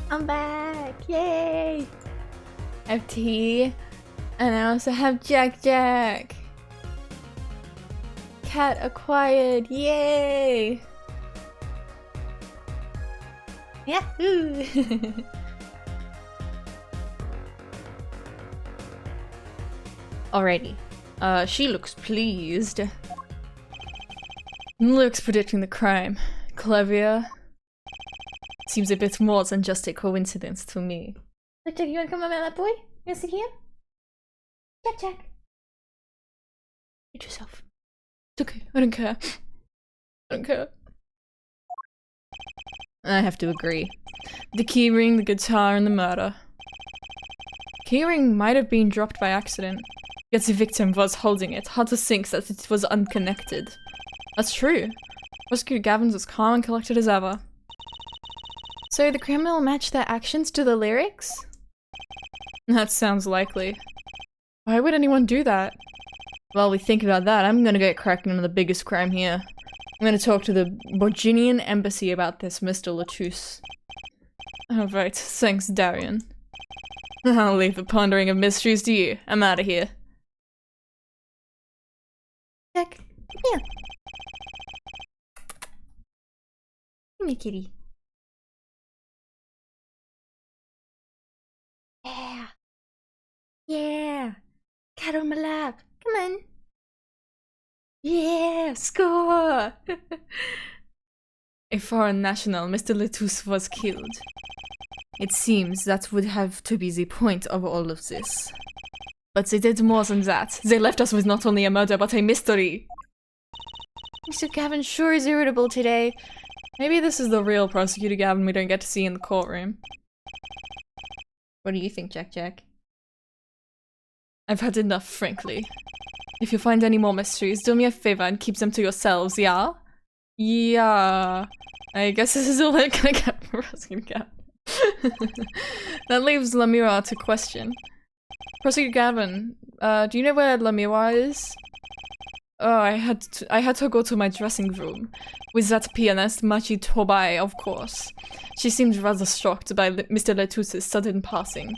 I'm back! Yay! I have tea, and I also have Jack Jack. Cat acquired! Yay! Yahoo! Alrighty. She looks pleased. Luke's predicting the crime. Clever. Seems a bit more than just a coincidence to me. Jack, you wanna come on that boy? You wanna sit here? Jack, Jack. Hit yourself. It's okay. I don't care. I don't care. I have to agree. The keyring, the guitar, and the murder. Keyring might have been dropped by accident. Yet the victim was holding it. Hard to think that it was unconnected. That's true. Prosecutor Gavin was as calm and collected as ever. So the criminal matched their actions to the lyrics? That sounds likely. Why would anyone do that? While we think about that, I'm gonna get cracking on the biggest crime here. I'm gonna talk to the Borginian embassy about this, Mr. Latouche. Alright, thanks, Darian. I'll leave the pondering of mysteries to you. I'm out of here. Jack, here. Come here, kitty. Yeah. Yeah. Cat on my lap. Come on. Yeah, score! A foreign national, Mr. Latouche, was killed. It seems that would have to be the point of all of this. But they did more than that. They left us with not only a murder, but a mystery. Mr. Gavin sure is irritable today. Maybe this is the real Prosecutor Gavin we don't get to see in the courtroom. What do you think, Jack Jack? I've had enough, frankly. If you find any more mysteries, do me a favor and keep them to yourselves, yeah? Yeah. I guess this is all I'm gonna get from Prosecutor Gavin. That leaves Lamira to question. Prosecutor Gavin, do you know where Lamira is? Oh, I had to go to my dressing room. With that pianist, Machi Tobai, of course. She seemed rather shocked by Mr. Latouche's sudden passing.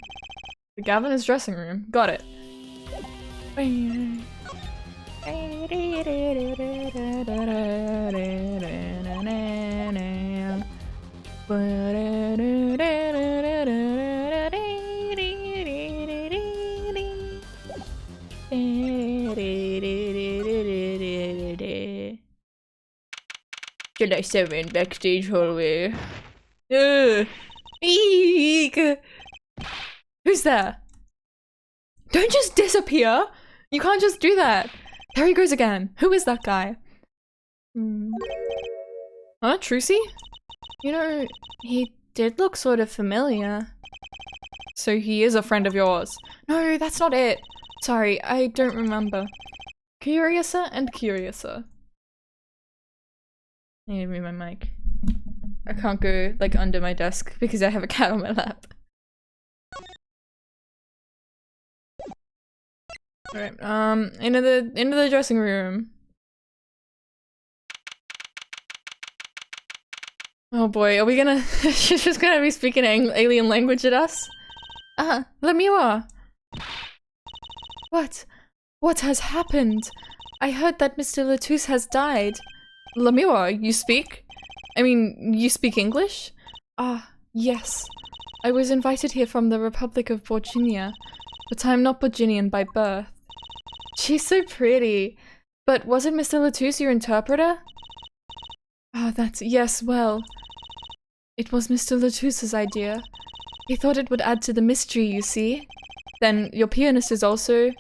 Gavin's dressing room. Got it. July 7 backstage hallway. Ugh. Eek. Who's there? Don't just disappear! You can't just do that! There he goes again. Who is that guy? Huh? Trucy? You know, he did look sort of familiar. So he is a friend of yours. No, that's not it. Sorry, I don't remember. Curiouser and curiouser. I need to move my mic. I can't go, like, under my desk because I have a cat on my lap. Alright, into the dressing room. Oh boy, are we gonna- she's just gonna be speaking alien language at us? Lamira! What? What has happened? I heard that Mr. Latouche has died. Lamira, you speak? I mean, you speak English? Ah, yes. I was invited here from the Republic of Borginia, but I'm not Borginian by birth. She's so pretty. But wasn't Mr. Latouche your interpreter? Ah, yes, well. It was Mr. Latouche's idea. He thought it would add to the mystery, you see. Then your pianist is also...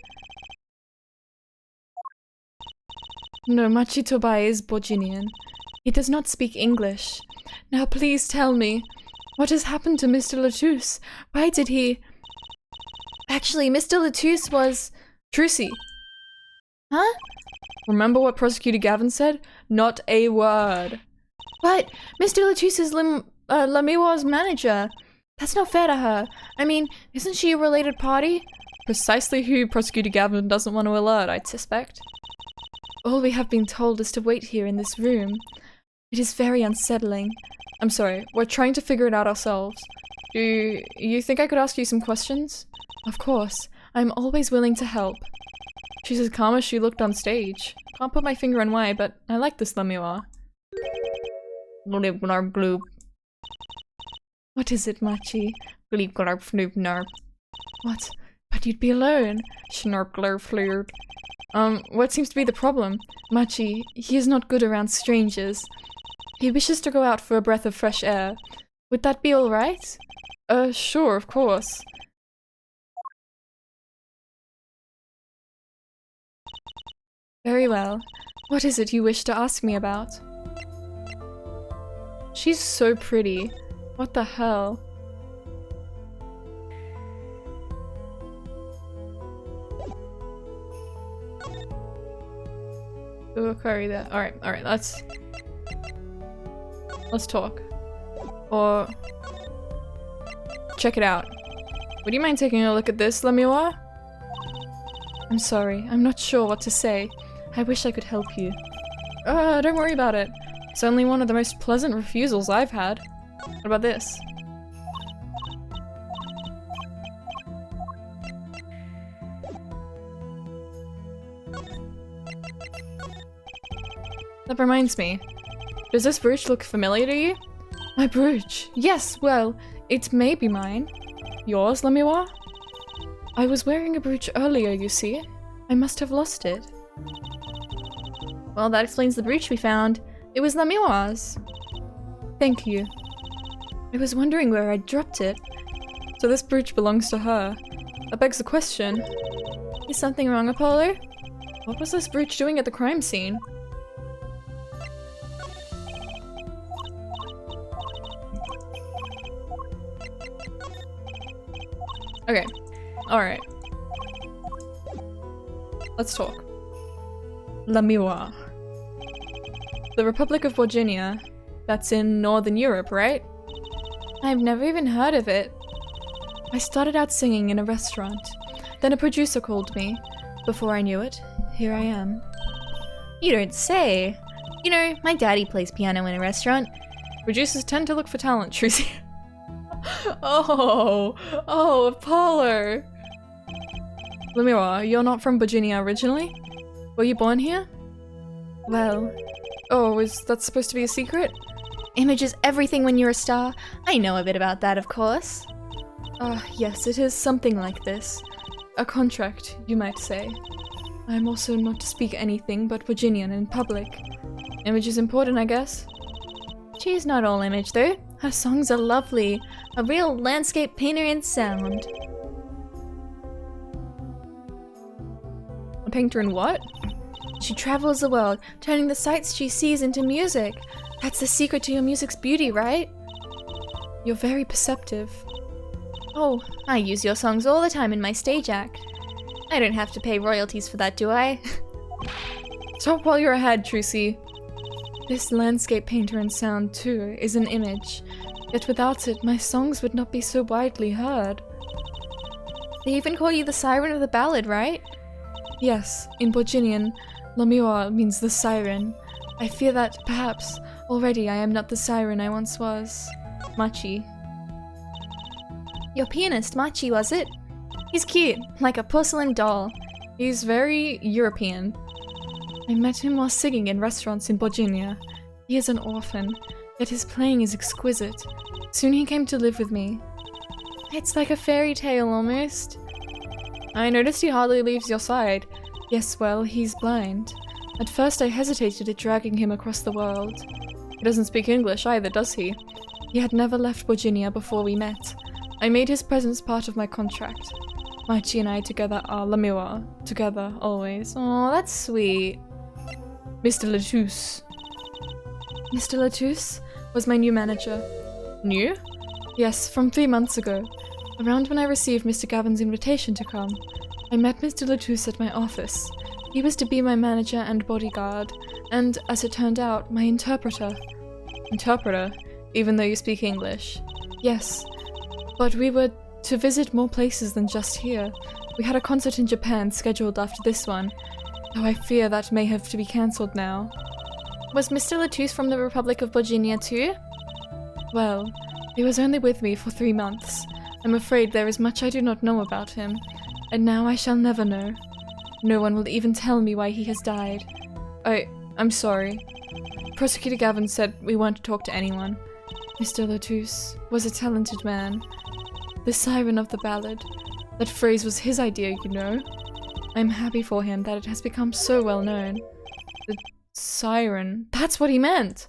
No, Machi Tobai is Borginian. He does not speak English. Now please tell me, what has happened to Mr. Latouche? Why did he... Actually, Mr. Latouche was... Trucy. Huh? Remember what Prosecutor Gavin said? Not a word. But Mr. Latouche is Lamira's manager. That's not fair to her. I mean, isn't she a related party? Precisely who Prosecutor Gavin doesn't want to alert, I'd suspect. All we have been told is to wait here in this room. It is very unsettling. I'm sorry, we're trying to figure it out ourselves. Do you think I could ask you some questions? Of course. I'm always willing to help. She's as calm as she looked on stage. Can't put my finger on why, but I like this Lemiwa. Gloob glarb gloob. What is it, Machi? Gleep glarb fnoop narp. What? But you'd be alone. Schnarp glarb flurb. What seems to be the problem? Machi, he is not good around strangers. He wishes to go out for a breath of fresh air. Would that be alright? Sure, of course. Very well. What is it you wish to ask me about? She's so pretty. What the hell? Ooh, query that. Alright, let's talk. Or check it out. Would you mind taking a look at this, Lemiwa? I'm sorry, I'm not sure what to say. I wish I could help you. Don't worry about it. It's only one of the most pleasant refusals I've had. What about this? That reminds me. Does this brooch look familiar to you? My brooch? Yes, well, it may be mine. Yours, Lemiwa? I was wearing a brooch earlier, you see. I must have lost it. Well, that explains the brooch we found. It was Lemiwa's. Thank you. I was wondering where I'd dropped it. So this brooch belongs to her. That begs the question. Is something wrong, Apollo? What was this brooch doing at the crime scene? Okay. Alright. Let's talk. Lemiwa. The Republic of Virginia. That's in Northern Europe, right? I've never even heard of it. I started out singing in a restaurant. Then a producer called me. Before I knew it, here I am. You don't say. You know, my daddy plays piano in a restaurant. Producers tend to look for talent, Trucy. Oh, Apollo. Lemiwa, you're not from Virginia originally? Were you born here? Well... Oh, is that supposed to be a secret? Image is everything when you're a star. I know a bit about that, of course. Yes, it is something like this. A contract, you might say. I'm also not to speak anything but Virginian in public. Image is important, I guess. She's not all image, though. Her songs are lovely. A real landscape painter in sound. A painter in what? She travels the world, turning the sights she sees into music. That's the secret to your music's beauty, right? You're very perceptive. Oh, I use your songs all the time in my stage act. I don't have to pay royalties for that, do I? Stop while you're ahead, Trucy. This landscape painter in sound, too, is an image. Yet without it, my songs would not be so widely heard. They even call you the siren of the ballad, right? Yes, in Virginian, Lemiwa means the siren. I fear that, perhaps, already I am not the siren I once was. Machi. Your pianist, Machi, was it? He's cute, like a porcelain doll. He's very European. I met him while singing in restaurants in Virginia. He is an orphan, yet his playing is exquisite. Soon he came to live with me. It's like a fairy tale, almost. I noticed he hardly leaves your side. Yes, well, he's blind. At first I hesitated at dragging him across the world. He doesn't speak English either, does he? He had never left Virginia before we met. I made his presence part of my contract. Machi and I together are Lemiwa. Together, always. Oh, that's sweet. Mr. Latouche. Mr. Latouche was my new manager. New? Yes, from 3 months ago. Around when I received Mr. Gavin's invitation to come, I met Mr. Latouche at my office. He was to be my manager and bodyguard, and, as it turned out, my interpreter. Interpreter? Even though you speak English? Yes. But we were to visit more places than just here. We had a concert in Japan scheduled after this one, though I fear that may have to be cancelled now. Was Mr. Latouche from the Republic of Virginia too? Well, He was only with me for 3 months. I'm afraid there is much I do not know about him, and now I shall never know. No one will even tell me why he has died. I'm sorry. Prosecutor Gavin said we weren't to talk to anyone. Mr. Latouche was a talented man. The siren of the ballad. That phrase was his idea, you know. I'm happy for him that it has become so well known. The siren. That's what he meant!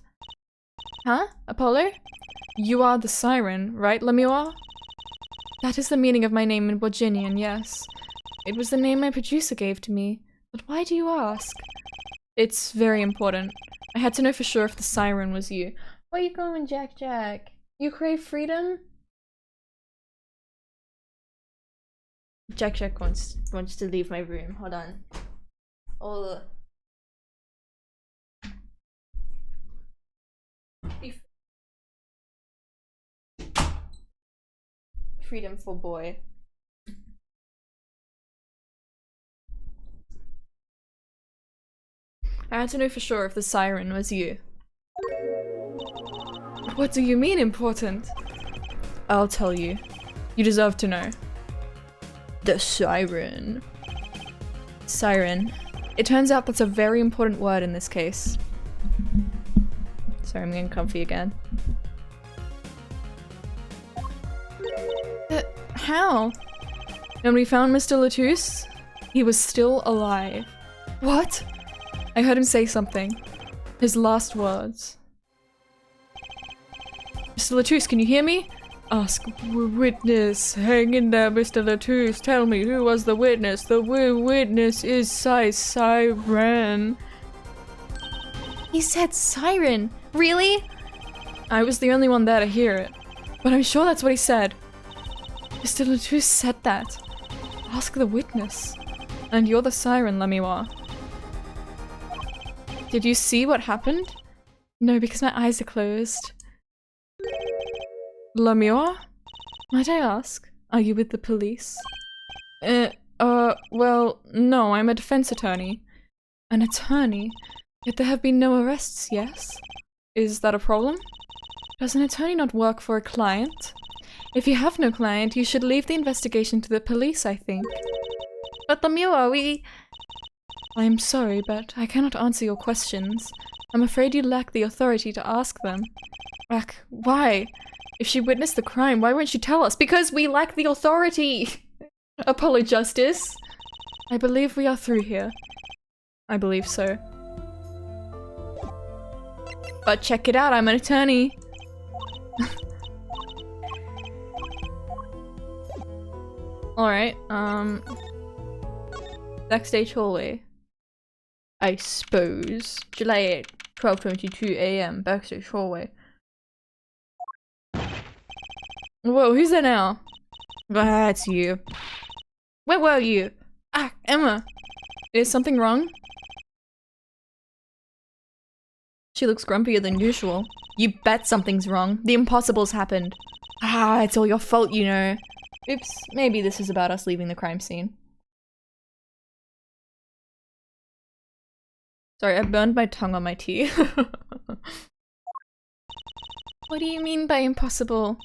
Huh? Apollo? You are the siren, right, Lemuel? That is the meaning of my name in Borginian, yes. It was the name my producer gave to me. But why do you ask? It's very important. I had to know for sure if the siren was you. Where are you going, Jack Jack? You crave freedom? Jack Jack wants to leave my room. Hold on. Oh. Freedom for boy. I had to know for sure if the siren was you. What do you mean important? I'll tell you. You deserve to know. The siren. Siren. It turns out that's a very important word in this case. Sorry, I'm getting comfy again. How? When we found Mr. Latouche, he was still alive. What? I heard him say something. His last words. Mr. Latouche, can you hear me? Ask witness. Hang in there, Mr. Latouche. Tell me, who was the witness? The witness is Siren. He said siren. Really? I was the only one there to hear it. But I'm sure that's what he said. Mr. Latouche said that. Ask the witness. And you're the siren, Lemuel. Did you see what happened? No, because my eyes are closed. Lemuel? Might I ask, are you with the police? Well, no, I'm a defense attorney. An attorney? Yet there have been no arrests, yes? Is that a problem? Does an attorney not work for a client? If you have no client, you should leave the investigation to the police, I think. But Lemuel, I am sorry, but I cannot answer your questions. I'm afraid you lack the authority to ask them. Why? If she witnessed the crime, why won't she tell us? Because we lack the authority! Apollo Justice. I believe we are through here. I believe so. But check it out, I'm an attorney. Alright, backstage hallway. I suppose. July 8, 12:22 AM, backstage hallway. Whoa, who's there now? That's you. Where were you? Emma. Is something wrong? She looks grumpier than usual. You bet something's wrong. The impossible's happened. It's all your fault, you know. Oops, maybe this is about us leaving the crime scene. Sorry, I burned my tongue on my tea. What do you mean by impossible?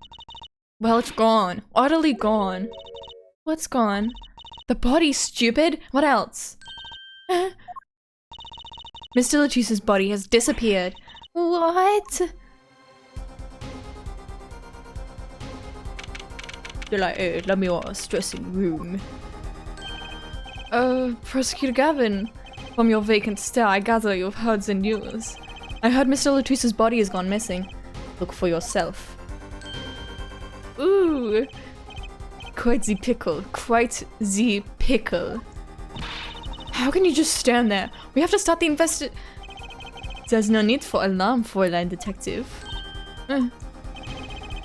Well, it's gone. Utterly gone. What's gone? The body, stupid! What else? Mr. Latouche's body has disappeared. What? July 8, Lemuel's dressing room. Prosecutor Gavin. From your vacant stare, I gather you've heard the news. I heard Mr. Latouche's body has gone missing. Look for yourself. Ooh! Quite the pickle. Quite the pickle. How can you just stand there? We have to start the There's no need for alarm, Fräulein Detective.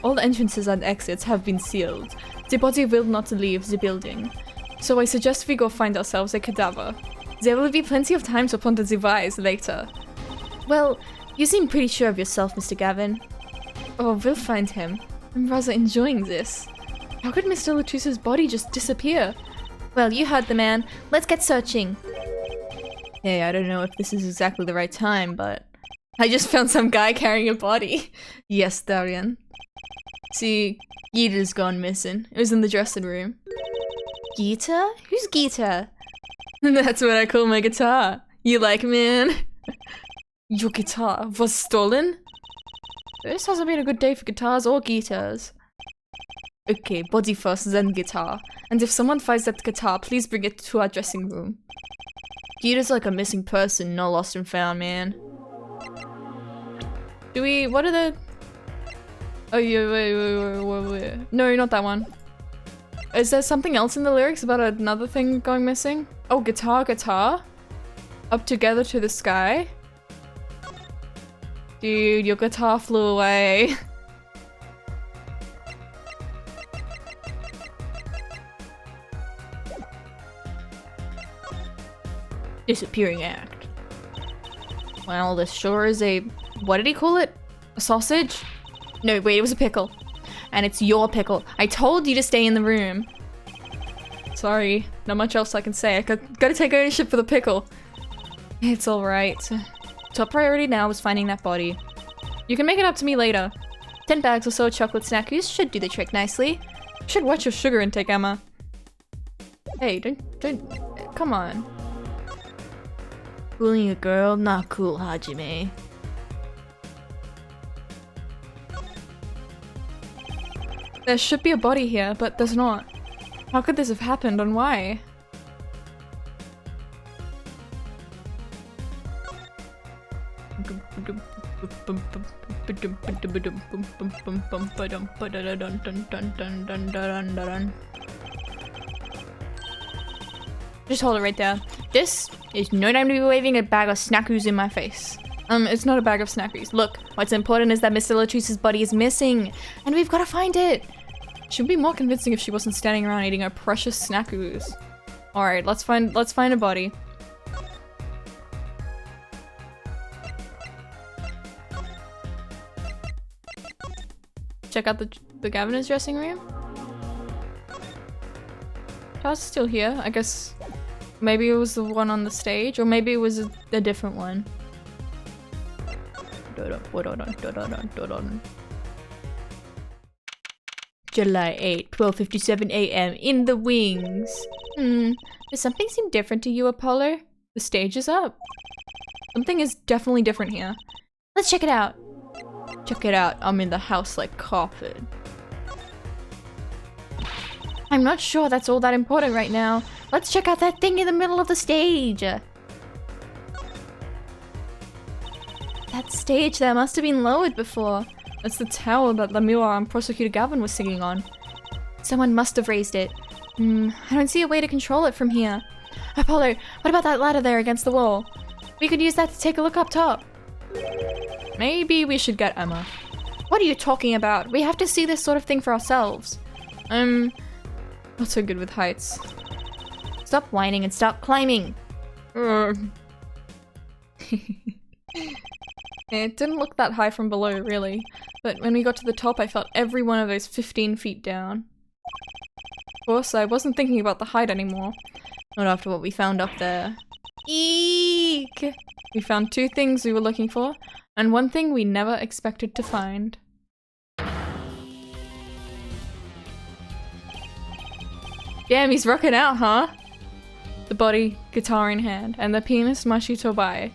All entrances and exits have been sealed. The body will not leave the building. So I suggest we go find ourselves a cadaver. There will be plenty of time to ponder the device later. Well, you seem pretty sure of yourself, Mr. Gavin. Oh, we'll find him. I'm rather enjoying this. How could Mr. Latouche's body just disappear? Well, you heard the man. Let's get searching. Hey, I don't know if this is exactly the right time, but I just found some guy carrying a body. Yes, Darian. See, Gita's gone missing. It was in the dressing room. Gita? Who's Gita? That's what I call my guitar. You like, man? Your guitar was stolen? This hasn't been a good day for guitars or guitars. Okay, body first, then guitar. And if someone finds that guitar, please bring it to our dressing room. Gita's like a missing person, not lost and found, man. What are the... Oh, yeah, wait. No, not that one. Is there something else in the lyrics about another thing going missing? Oh, guitar, guitar? Up together to the sky? Dude, your guitar flew away. Disappearing act. Well, this sure is a... What did he call it? A sausage? No, wait, it was a pickle. And it's your pickle. I told you to stay in the room. Sorry, not much else I can say. I gotta take ownership for the pickle. It's alright. Top priority now is finding that body. You can make it up to me later. 10 bags or so of chocolate snackies should do the trick nicely. Should watch your sugar intake, Emma. Hey, don't, come on. Bullying a girl? Not cool, Hajime. There should be a body here, but there's not. How could this have happened and why? Just hold it right there. This is no time to be waving a bag of snackies in my face. It's not a bag of snackies. Look, what's important is that Mr. Latrice's body is missing, and we've got to find it. She'd be more convincing if she wasn't standing around eating her precious snackoos. All right, let's find a body. Check out the governor's dressing room. Tara's still here. I guess maybe it was the one on the stage, or maybe it was a different one. July 8, 12:57 a.m. in the wings. Does something seem different to you, Apollo? The stage is up. Something is definitely different here. Let's check it out. Check it out. I'm in the house like Carford. I'm not sure that's all that important right now. Let's check out that thing in the middle of the stage. That stage there must have been lowered before. That's the tower that Lemure and Prosecutor Gavin was singing on. Someone must have raised it. I don't see a way to control it from here. Apollo, what about that ladder there against the wall? We could use that to take a look up top. Maybe we should get Emma. What are you talking about? We have to see this sort of thing for ourselves. Not so good with heights. Stop whining and start climbing. It didn't look that high from below, really. But when we got to the top, I felt every one of those 15 feet down. Of course, I wasn't thinking about the height anymore. Not after what we found up there. Eek! We found 2 things we were looking for, and 1 thing we never expected to find. Damn, he's rocking out, huh? The body, guitar in hand, and the pianist Mashi Tobai.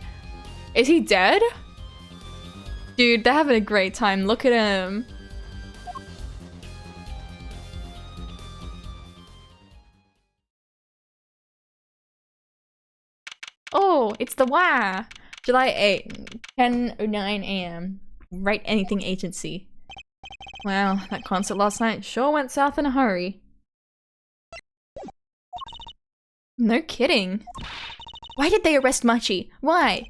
Is he dead? Dude, they're having a great time. Look at him. Oh, it's the WA! July 8, 10:09 a.m. Write Anything Agency. Wow, that concert last night sure went south in a hurry. No kidding. Why did they arrest Machi? Why?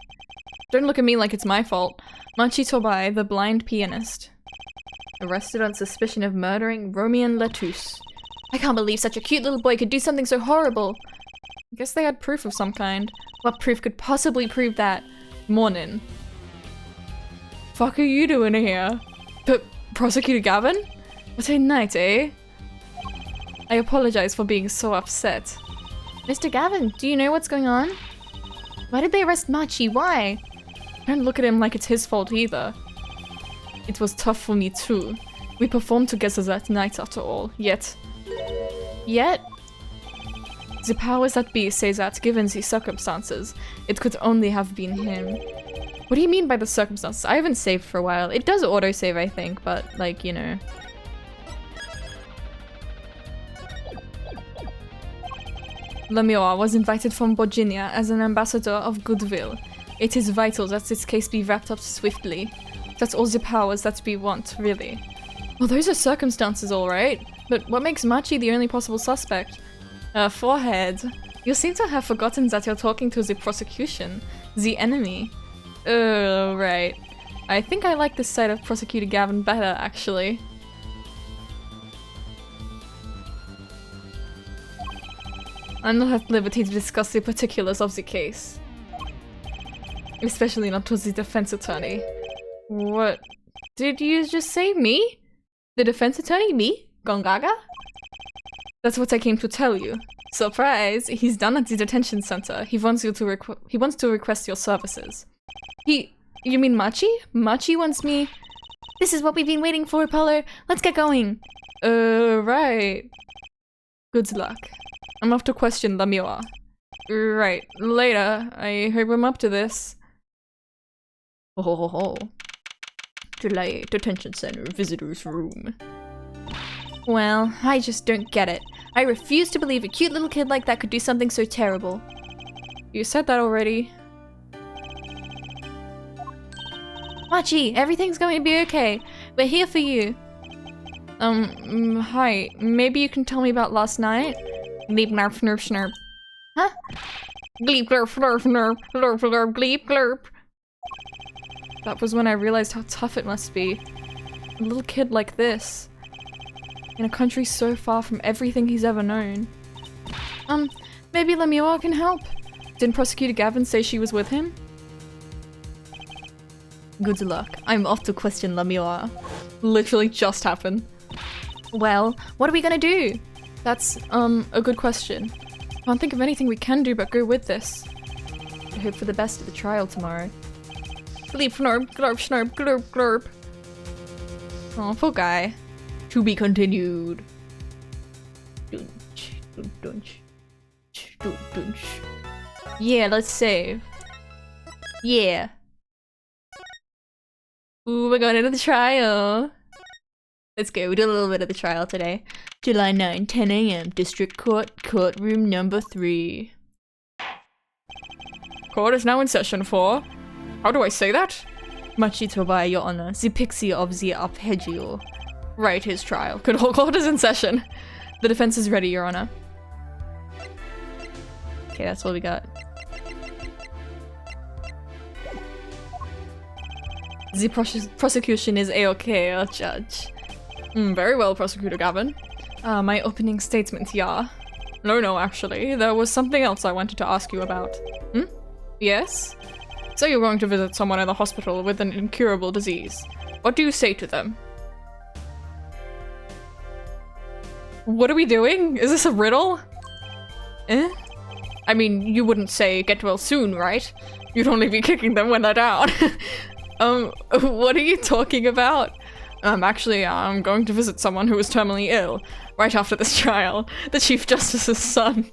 Don't look at me like it's my fault. Machi Tobai, the blind pianist. Arrested on suspicion of murdering Romian Latouche. I can't believe such a cute little boy could do something so horrible. I guess they had proof of some kind. What proof could possibly prove that? Morning. Fuck are you doing here? Prosecutor Gavin? What a night, eh? I apologize for being so upset. Mr. Gavin, do you know what's going on? Why did they arrest Machi? Why? Don't look at him like it's his fault either. It was tough for me too. We performed together that night after all, yet... The powers that be say that, given the circumstances, it could only have been him. What do you mean by the circumstances? I haven't saved for a while. It does autosave, I think, but, like, you know. Lemure was invited from Virginia as an ambassador of goodwill. It is vital that this case be wrapped up swiftly. That's all the powers that we want, really. Well, those are circumstances, alright. But what makes Machi the only possible suspect? Forehead. You seem to have forgotten that you're talking to the prosecution. The enemy. Right. I think I like this side of Prosecutor Gavin better, actually. I'm not at liberty to discuss the particulars of the case. Especially not to the defense attorney. What? Did you just say me? The defense attorney? Me? Gongaga? That's what I came to tell you. Surprise! He's done at the detention center. He wants to request your services. You mean Machi? Machi wants me... This is what we've been waiting for, Apollo. Let's get going. Right. Good luck. I'm off to question Lemure. Right. Later. I hope I'm up to this. Oh. July detention center visitor's room. Well, I just don't get it. I refuse to believe a cute little kid like that could do something so terrible. You said that already. Machi, everything's going to be okay. We're here for you. Hi. Maybe you can tell me about last night? Bleep nerf nerf snurp. Huh? Bleep glurp nerf nerf glurp glurp bleep glurp. That was when I realized how tough it must be. A little kid like this. In a country so far from everything he's ever known. Maybe Lemure can help. Didn't Prosecutor Gavin say she was with him? Good luck. I'm off to question Lemure. Literally just happened. Well, what are we gonna do? That's, a good question. Can't think of anything we can do but go with this. I hope for the best at the trial tomorrow. Bleep fnurp, glurp snurp, glurp glurp. Oh, poor guy. To be continued. Dunch, dunch, dunch, dunch. Yeah, let's save. Yeah. Ooh, we're going into the trial. Let's go. We did a little bit of the trial today. July 9, 10 AM, District Court, Courtroom number 3. Court is now in session for... How do I say that? Machi Tobai, Your Honor, the pixie of the arpeggio. Right, his trial. Court is in session. The defense is ready, Your Honor. Okay, that's what we got. The prosecution is a-okay, Judge. Very well, Prosecutor Gavin. My opening statement, yeah. No, actually. There was something else I wanted to ask you about. Yes? So you're going to visit someone in the hospital with an incurable disease. What do you say to them? What are we doing? Is this a riddle? I mean, you wouldn't say get well soon, right? You'd only be kicking them when they're down. What are you talking about? Actually, I'm going to visit someone who is terminally ill, right after this trial. The Chief Justice's son.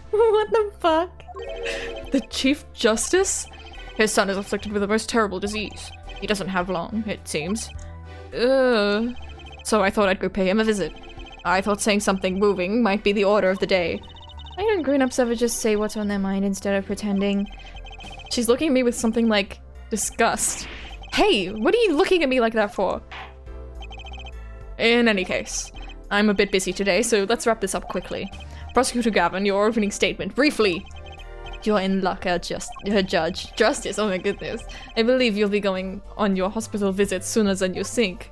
What the fuck? The Chief Justice? His son is afflicted with the most terrible disease. He doesn't have long, it seems. So I thought I'd go pay him a visit. I thought saying something moving might be the order of the day. Why don't grown-ups ever just say what's on their mind instead of pretending? She's looking at me with something like disgust. Hey, what are you looking at me like that for? In any case, I'm a bit busy today, so let's wrap this up quickly. Prosecutor Gavin, your opening statement, briefly. You're in luck, Judge. Justice, oh my goodness. I believe you'll be going on your hospital visit sooner than you think.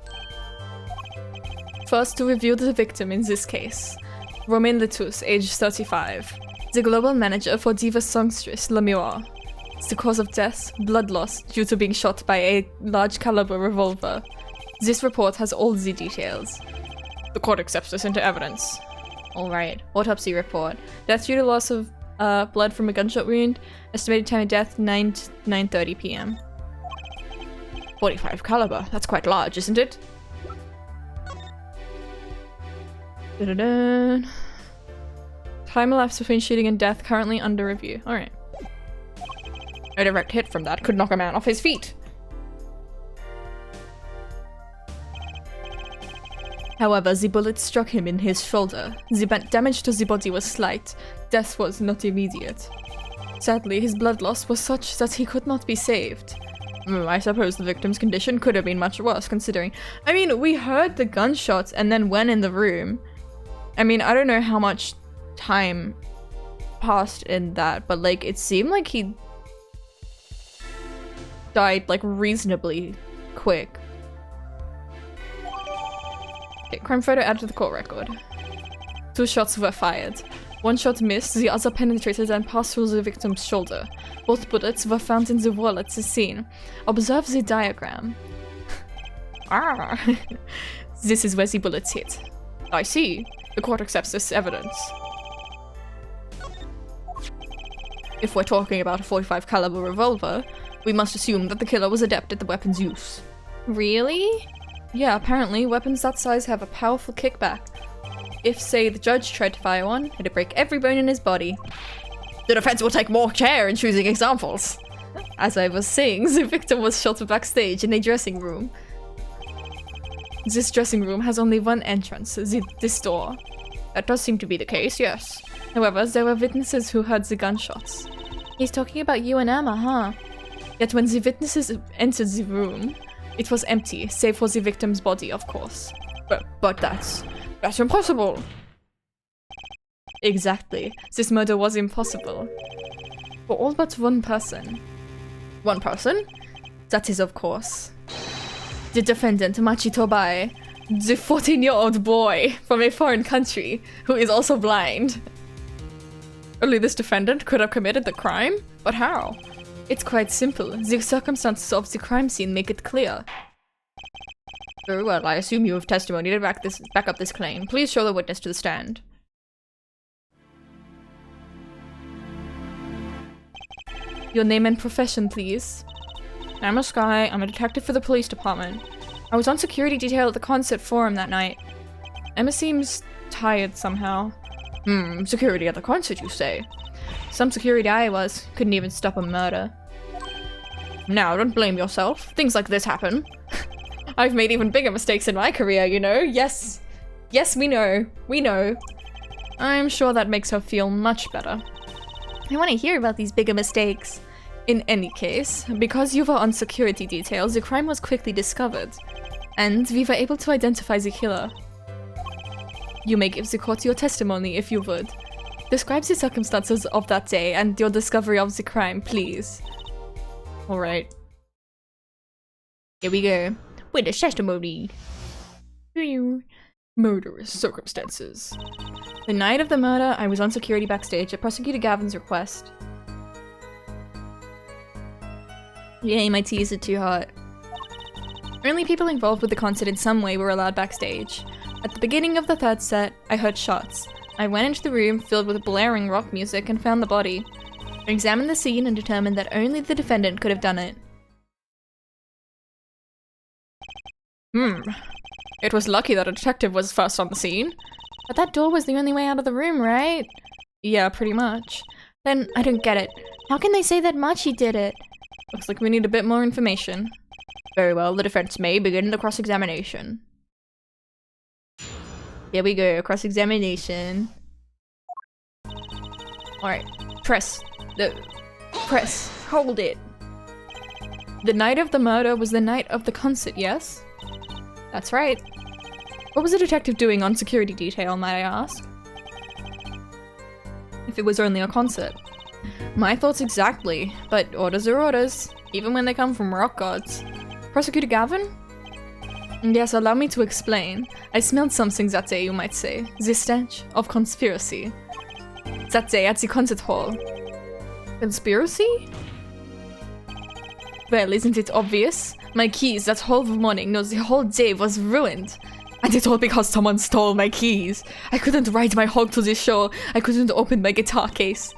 First, to review the victim in this case. Romain Letus, age 35. The global manager for Diva Songstress, Lemure. The cause of death, blood loss due to being shot by a large caliber revolver. This report has all the details. The court accepts this into evidence. Alright, autopsy report. Death due to loss of blood from a gunshot wound. Estimated time of death 9 to 9:30 p.m. 45 caliber. That's quite large, isn't it? Da-da-da. Time elapsed between shooting and death currently under review. Alright. A direct hit from that could knock a man off his feet. However, the bullet struck him in his shoulder. The damage to the body was slight. Death was not immediate. Sadly, his blood loss was such that he could not be saved. I suppose the victim's condition could have been much worse, considering. I mean, we heard the gunshots and then went in the room. I mean, I don't know how much time passed in that, but like, it seemed like he died like reasonably quick. Okay, crime photo added to the court record. 2 shots were fired. 1 shot missed, the other penetrated and passed through the victim's shoulder. Both bullets were found in the wall at the scene. Observe the diagram. Ah! This is where the bullets hit. I see. The court accepts this evidence. If we're talking about a 45 caliber revolver, we must assume that the killer was adept at the weapon's use. Really? Yeah, apparently weapons that size have a powerful kickback. If, say, the judge tried to fire one, it'd break every bone in his body. The defense will take more care in choosing examples. As I was saying, the victim was shot backstage in a dressing room. This dressing room has only one entrance, this door. That does seem to be the case, yes. However, there were witnesses who heard the gunshots. He's talking about you and Emma, huh? Yet when the witnesses entered the room, it was empty, save for the victim's body, of course. But that's impossible! Exactly. This murder was impossible. For all but one person. One person? That is, of course, the defendant, Machi Tobai, the 14-year-old boy from a foreign country who is also blind. Only this defendant could have committed the crime? But how? It's quite simple. The circumstances of the crime scene make it clear. Very well, I assume you have testimony to back up this claim. Please show the witness to the stand. Your name and profession, please. I'm a Sky. I'm a detective for the police department. I was on security detail at the concert forum that night. Emma seems tired somehow. Security at the concert, you say? Some security I was. Couldn't even stop a murder. Now, don't blame yourself. Things like this happen. I've made even bigger mistakes in my career, you know? Yes. Yes, we know. We know. I'm sure that makes her feel much better. I want to hear about these bigger mistakes. In any case, because you were on security details, the crime was quickly discovered. And we were able to identify the killer. You may give the court your testimony if you would. Describe the circumstances of that day and your discovery of the crime, please. Alright. Here we go. Witness testimony. Murderous circumstances. The night of the murder, I was on security backstage at Prosecutor Gavin's request. Yay, my teas are too hot. Only people involved with the concert in some way were allowed backstage. At the beginning of the third set, I heard shots. I went into the room filled with blaring rock music and found the body. I examined the scene and determined that only the defendant could have done it. It was lucky that a detective was first on the scene. But that door was the only way out of the room, right? Yeah, pretty much. Then, I don't get it. How can they say that Machi did it? Looks like we need a bit more information. Very well, the defense may begin the cross-examination. Here we go, cross-examination. Alright, press. Hold it. The night of the murder was the night of the concert, yes? That's right. What was the detective doing on security detail, might I ask? If it was only a concert. My thoughts exactly, but orders are orders, even when they come from rock gods. Prosecutor Gavin? Yes, allow me to explain. I smelled something that day, you might say. The stench of conspiracy. That day at the concert hall. Conspiracy? Well, isn't it obvious? My keys that whole morning, no, the whole day was ruined. And it all because someone stole my keys. I couldn't ride my hog to the show. I couldn't open my guitar case.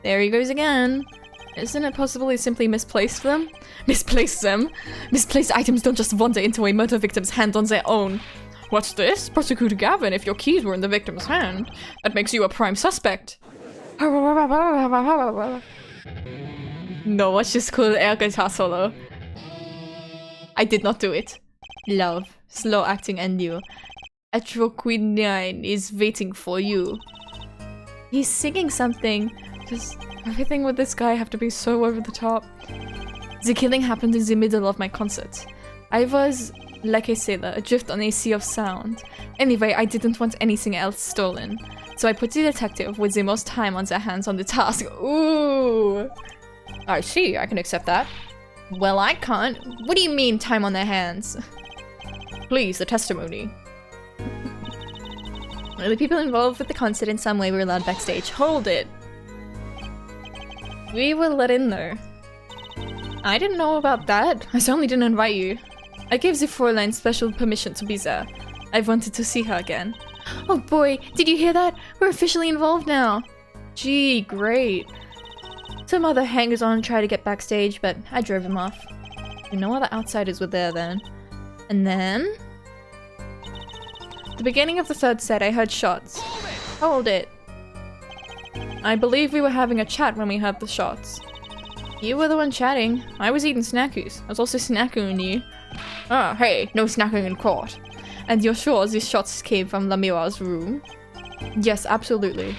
There he goes again. Isn't it possible he simply misplaced them? Misplaced them? Misplaced items don't just wander into a murder victim's hand on their own. What's this? Prosecutor Gavin, if your keys were in the victim's hand, that makes you a prime suspect. No, watch this cool air guitar solo. I did not do it. Love, slow acting and you. Atroquinine is waiting for you. He's singing something. Does everything with this guy have to be so over the top? The killing happened in the middle of my concert. I was, like a sailor, adrift on a sea of sound. Anyway, I didn't want anything else stolen. So I put the detective with the most time on their hands on the task. Ooh! I see, I can accept that. Well, I can't. What do you mean, time on their hands? Please, the testimony. The people involved with the concert in some way were allowed backstage. Hold it. We were let in though. I didn't know about that. I certainly didn't invite you. I gave the Fräulein special permission to be there. I wanted to see her again. Oh boy, did you hear that? We're officially involved now. Gee, great. Some other hangers-on tried to get backstage, but I drove him off. No other outsiders were there then. And then... the beginning of the third set, I heard shots. Hold it. I believe we were having a chat when we heard the shots. You were the one chatting. I was eating snackies. I was also snacking you. Oh, hey, no snacking in court. And you're sure these shots came from La Miroir's room? Yes, absolutely.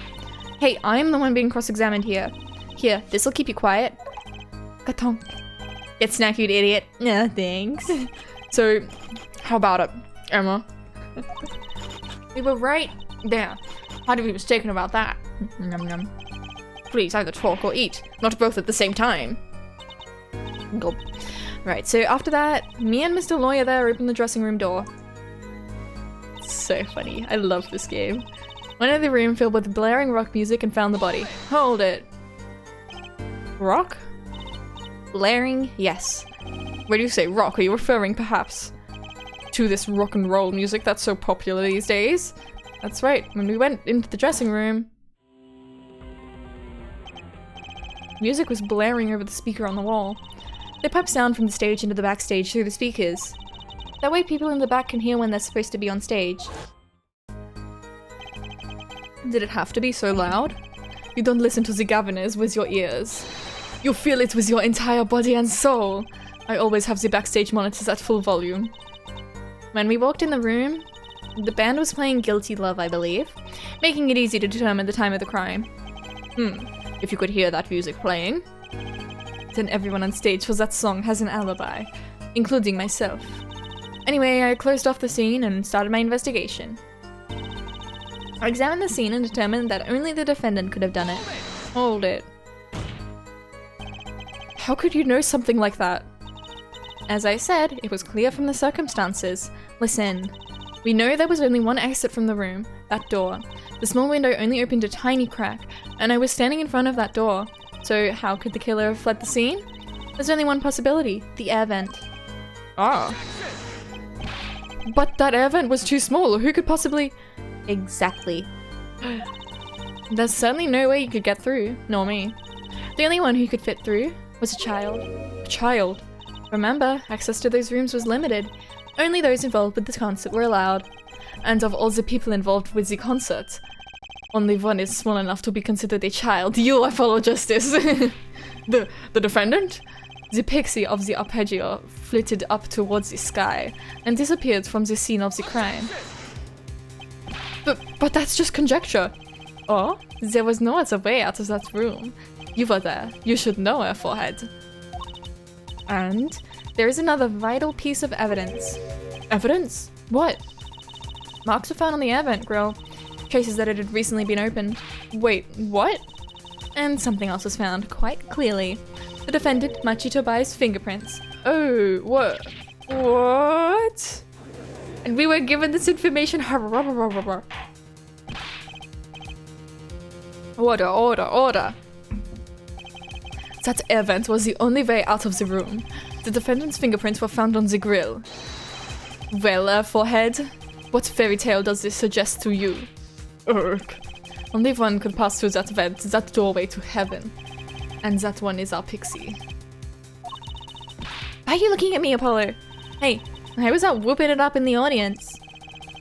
Hey, I'm the one being cross-examined here. Here, this'll keep you quiet. Katon. Get snacky, you idiot. Nah, thanks. So, how about it, Emma? We were right there. How did we be mistaken about that? Num num. Please, either talk or eat, not both at the same time. Gulp. Right, so after that, me and Mr. Lawyer there opened the dressing room door. So funny. I love this game. Went into the room filled with blaring rock music and found the body. Hold it. Rock? Blaring? Yes. When you say rock, are you referring perhaps to this rock and roll music that's so popular these days? That's right. When we went into the dressing room, music was blaring over the speaker on the wall. They pipe sound from the stage into the backstage through the speakers. That way people in the back can hear when they're supposed to be on stage. Did it have to be so loud? You don't listen to the governors with your ears. You feel it with your entire body and soul. I always have the backstage monitors at full volume. When we walked in the room, the band was playing Guilty Love, I believe, making it easy to determine the time of the crime. If you could hear that music playing, then everyone on stage for that song has an alibi, including myself. Anyway, I closed off the scene and started my investigation. I examined the scene and determined that only the defendant could have done it. Hold it. How could you know something like that? As I said, it was clear from the circumstances. Listen. We know there was only one exit from the room, that door. The small window only opened a tiny crack, and I was standing in front of that door. So how could the killer have fled the scene? There's only one possibility, the air vent. Ah. But that air vent was too small, who could possibly... Exactly. There's certainly no way you could get through, nor me. The only one who could fit through was a child. A child. Remember, access to those rooms was limited. Only those involved with the concert were allowed. And of all the people involved with the concert, only one is small enough to be considered a child. You are follow justice. The defendant? The pixie of the arpeggio flitted up towards the sky and disappeared from the scene of the crime. But that's just conjecture. Oh, there was no other way out of that room. You were there. You should know, our forehead. And there is another vital piece of evidence. Evidence? What? Marks were found on the air vent grill. Traces that it had recently been opened. Wait, what? And something else was found, quite clearly. The defendant, Machito Bai's fingerprints. Oh, what? What? And we were given this information. Order, order, order. That air vent was the only way out of the room. The defendant's fingerprints were found on the grill. Well, forehead, what fairy tale does this suggest to you? Urk. Only one could pass through that vent, that doorway to heaven. And that one is our pixie. Why are you looking at me, Apollo? Hey, I was out whooping it up in the audience.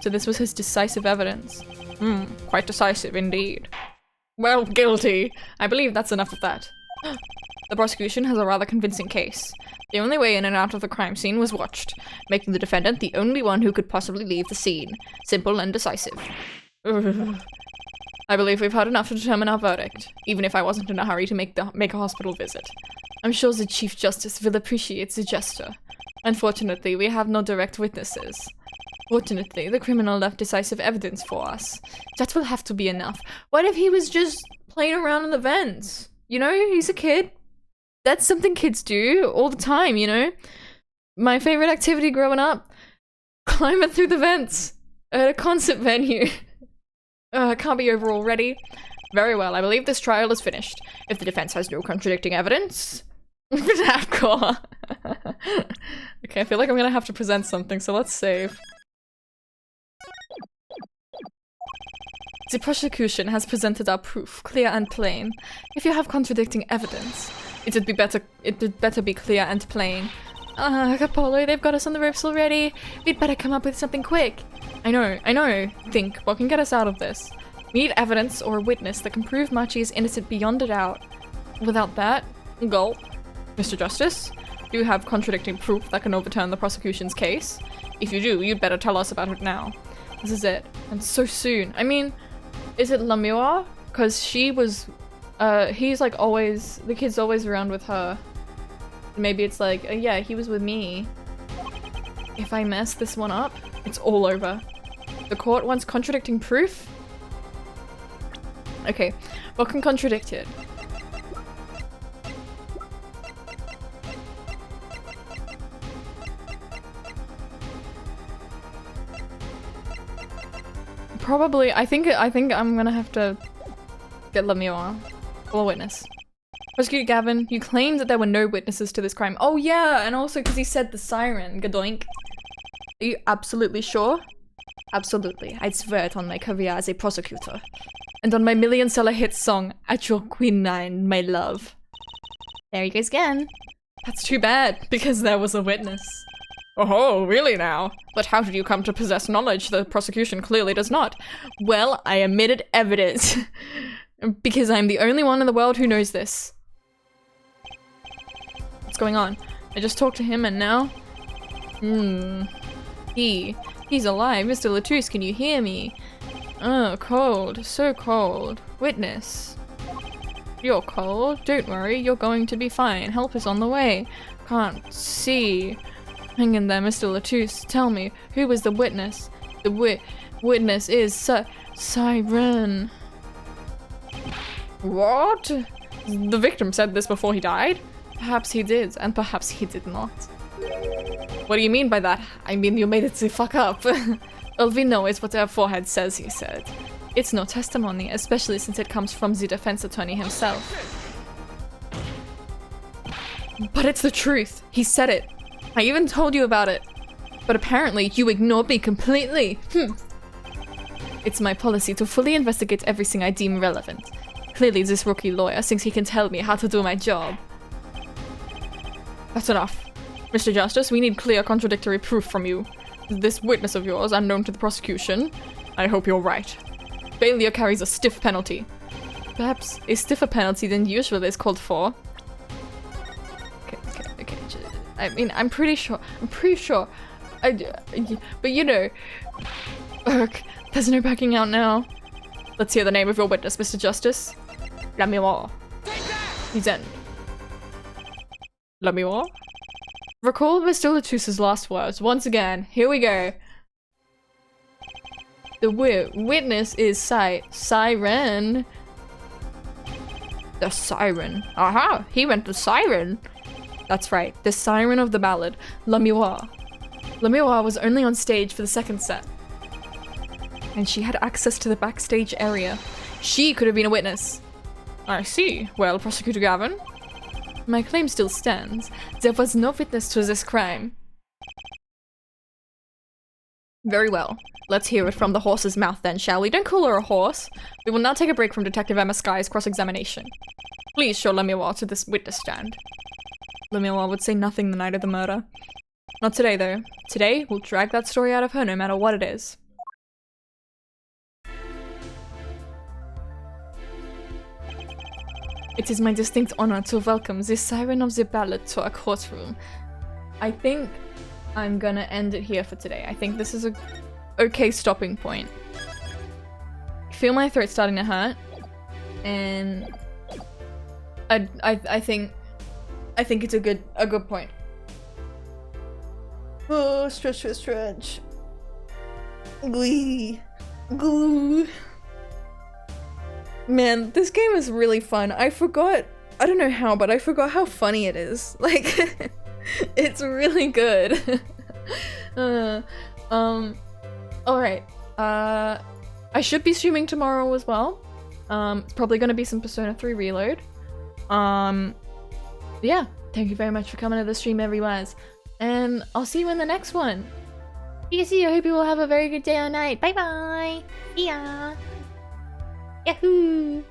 So this was his decisive evidence. Quite decisive indeed. Well, guilty. I believe that's enough of that. The prosecution has a rather convincing case. The only way in and out of the crime scene was watched, making the defendant the only one who could possibly leave the scene. Simple and decisive. I believe we've had enough to determine our verdict, even if I wasn't in a hurry to make a hospital visit. I'm sure the Chief Justice will appreciate the gesture. Unfortunately, we have no direct witnesses. Fortunately, the criminal left decisive evidence for us. That will have to be enough. What if he was just playing around in the vents? You know, he's a kid. That's something kids do all the time, you know? My favorite activity growing up, climbing through the vents at a concert venue. It can't be over already. Very well, I believe this trial is finished. If the defense has no contradicting evidence... Hardcore. Okay, I feel like I'm gonna have to present something, so let's save. The prosecution has presented our proof, clear and plain. If you have contradicting evidence, it would better be clear and plain. Apollo, they've got us on the ropes already. We'd better come up with something quick. I know. Think, what can get us out of this? We need evidence or a witness that can prove Machi is innocent beyond a doubt. Without that, gulp. Mr. Justice, do you have contradicting proof that can overturn the prosecution's case? If you do, you'd better tell us about it now. This is it. And so soon. I mean, is it Lamua? Because she was, he's like always, the kid's always around with her. Maybe it's like, yeah, he was with me. If I mess this one up, it's all over. The court wants contradicting proof? Okay, what can contradict it? Probably, I think I'm gonna have to get Lamua or a witness. Prosecutor Gavin, you claimed that there were no witnesses to this crime. Oh yeah, and also because he said the siren, gadoink. Are you absolutely sure? Absolutely, I'd swear it on my career as a prosecutor. And on my million-seller hit song, At Your Quinine, My Love. There he goes again. That's too bad, because there was a witness. Oh, really now? But how did you come to possess knowledge the prosecution clearly does not? Well, I omitted evidence. Because I'm the only one in the world who knows this. What's going on? I just talked to him and now? He's alive. Mr. Latouche, can you hear me? Oh, cold. So cold. Witness. You're cold. Don't worry, you're going to be fine. Help is on the way. Can't see. Hang in there, Mr. Latouche. Tell me, who was the witness? The witness is Siren. What? The victim said this before he died? Perhaps he did, and perhaps he did not. What do you mean by that? I mean you made it the fuck up. All we know is what their forehead says he said. It's no testimony, especially since it comes from the defense attorney himself. But it's the truth. He said it. I even told you about it. But apparently you ignored me completely. It's my policy to fully investigate everything I deem relevant. Clearly this rookie lawyer thinks he can tell me how to do my job. That's enough. Mr. Justice, we need clear contradictory proof from you. This witness of yours, unknown to the prosecution. I hope you're right. Failure carries a stiff penalty. Perhaps a stiffer penalty than usual is called for. Okay. I mean, I'm pretty sure. But you know, there's no backing out now. Let's hear the name of your witness, Mr. Justice. Lamua. He's in. Lamua? Recall Mr. Latouche's last words. Once again, here we go. The witness is Siren. The siren. Aha! He went to Siren. That's right, the siren of the ballad, Lamua. Lamua was only on stage for the second set. And she had access to the backstage area. She could have been a witness. I see. Well, Prosecutor Gavin? My claim still stands. There was no witness to this crime. Very well. Let's hear it from the horse's mouth then, shall we? Don't call her a horse. We will now take a break from Detective Emma Sky's cross-examination. Please show Lemuel to this witness stand. Lemuel would say nothing the night of the murder. Not today, though. Today, we'll drag that story out of her no matter what it is. It is my distinct honor to welcome the Siren of the Ballad to our courtroom. I think I'm gonna end it here for today. I think this is a okay stopping point. I feel my throat starting to hurt, and I think it's a good point. Oh, stretch. Glee. Glue. Man, this game is really fun. I don't know how, but I forgot how funny it is. Like, it's really good. Alright. I should be streaming tomorrow as well. It's probably gonna be some Persona 3 Reload. Yeah, thank you very much for coming to the stream, everyone. And I'll see you in the next one. See, I hope you will have a very good day or night. Bye bye. See ya. Yahoo!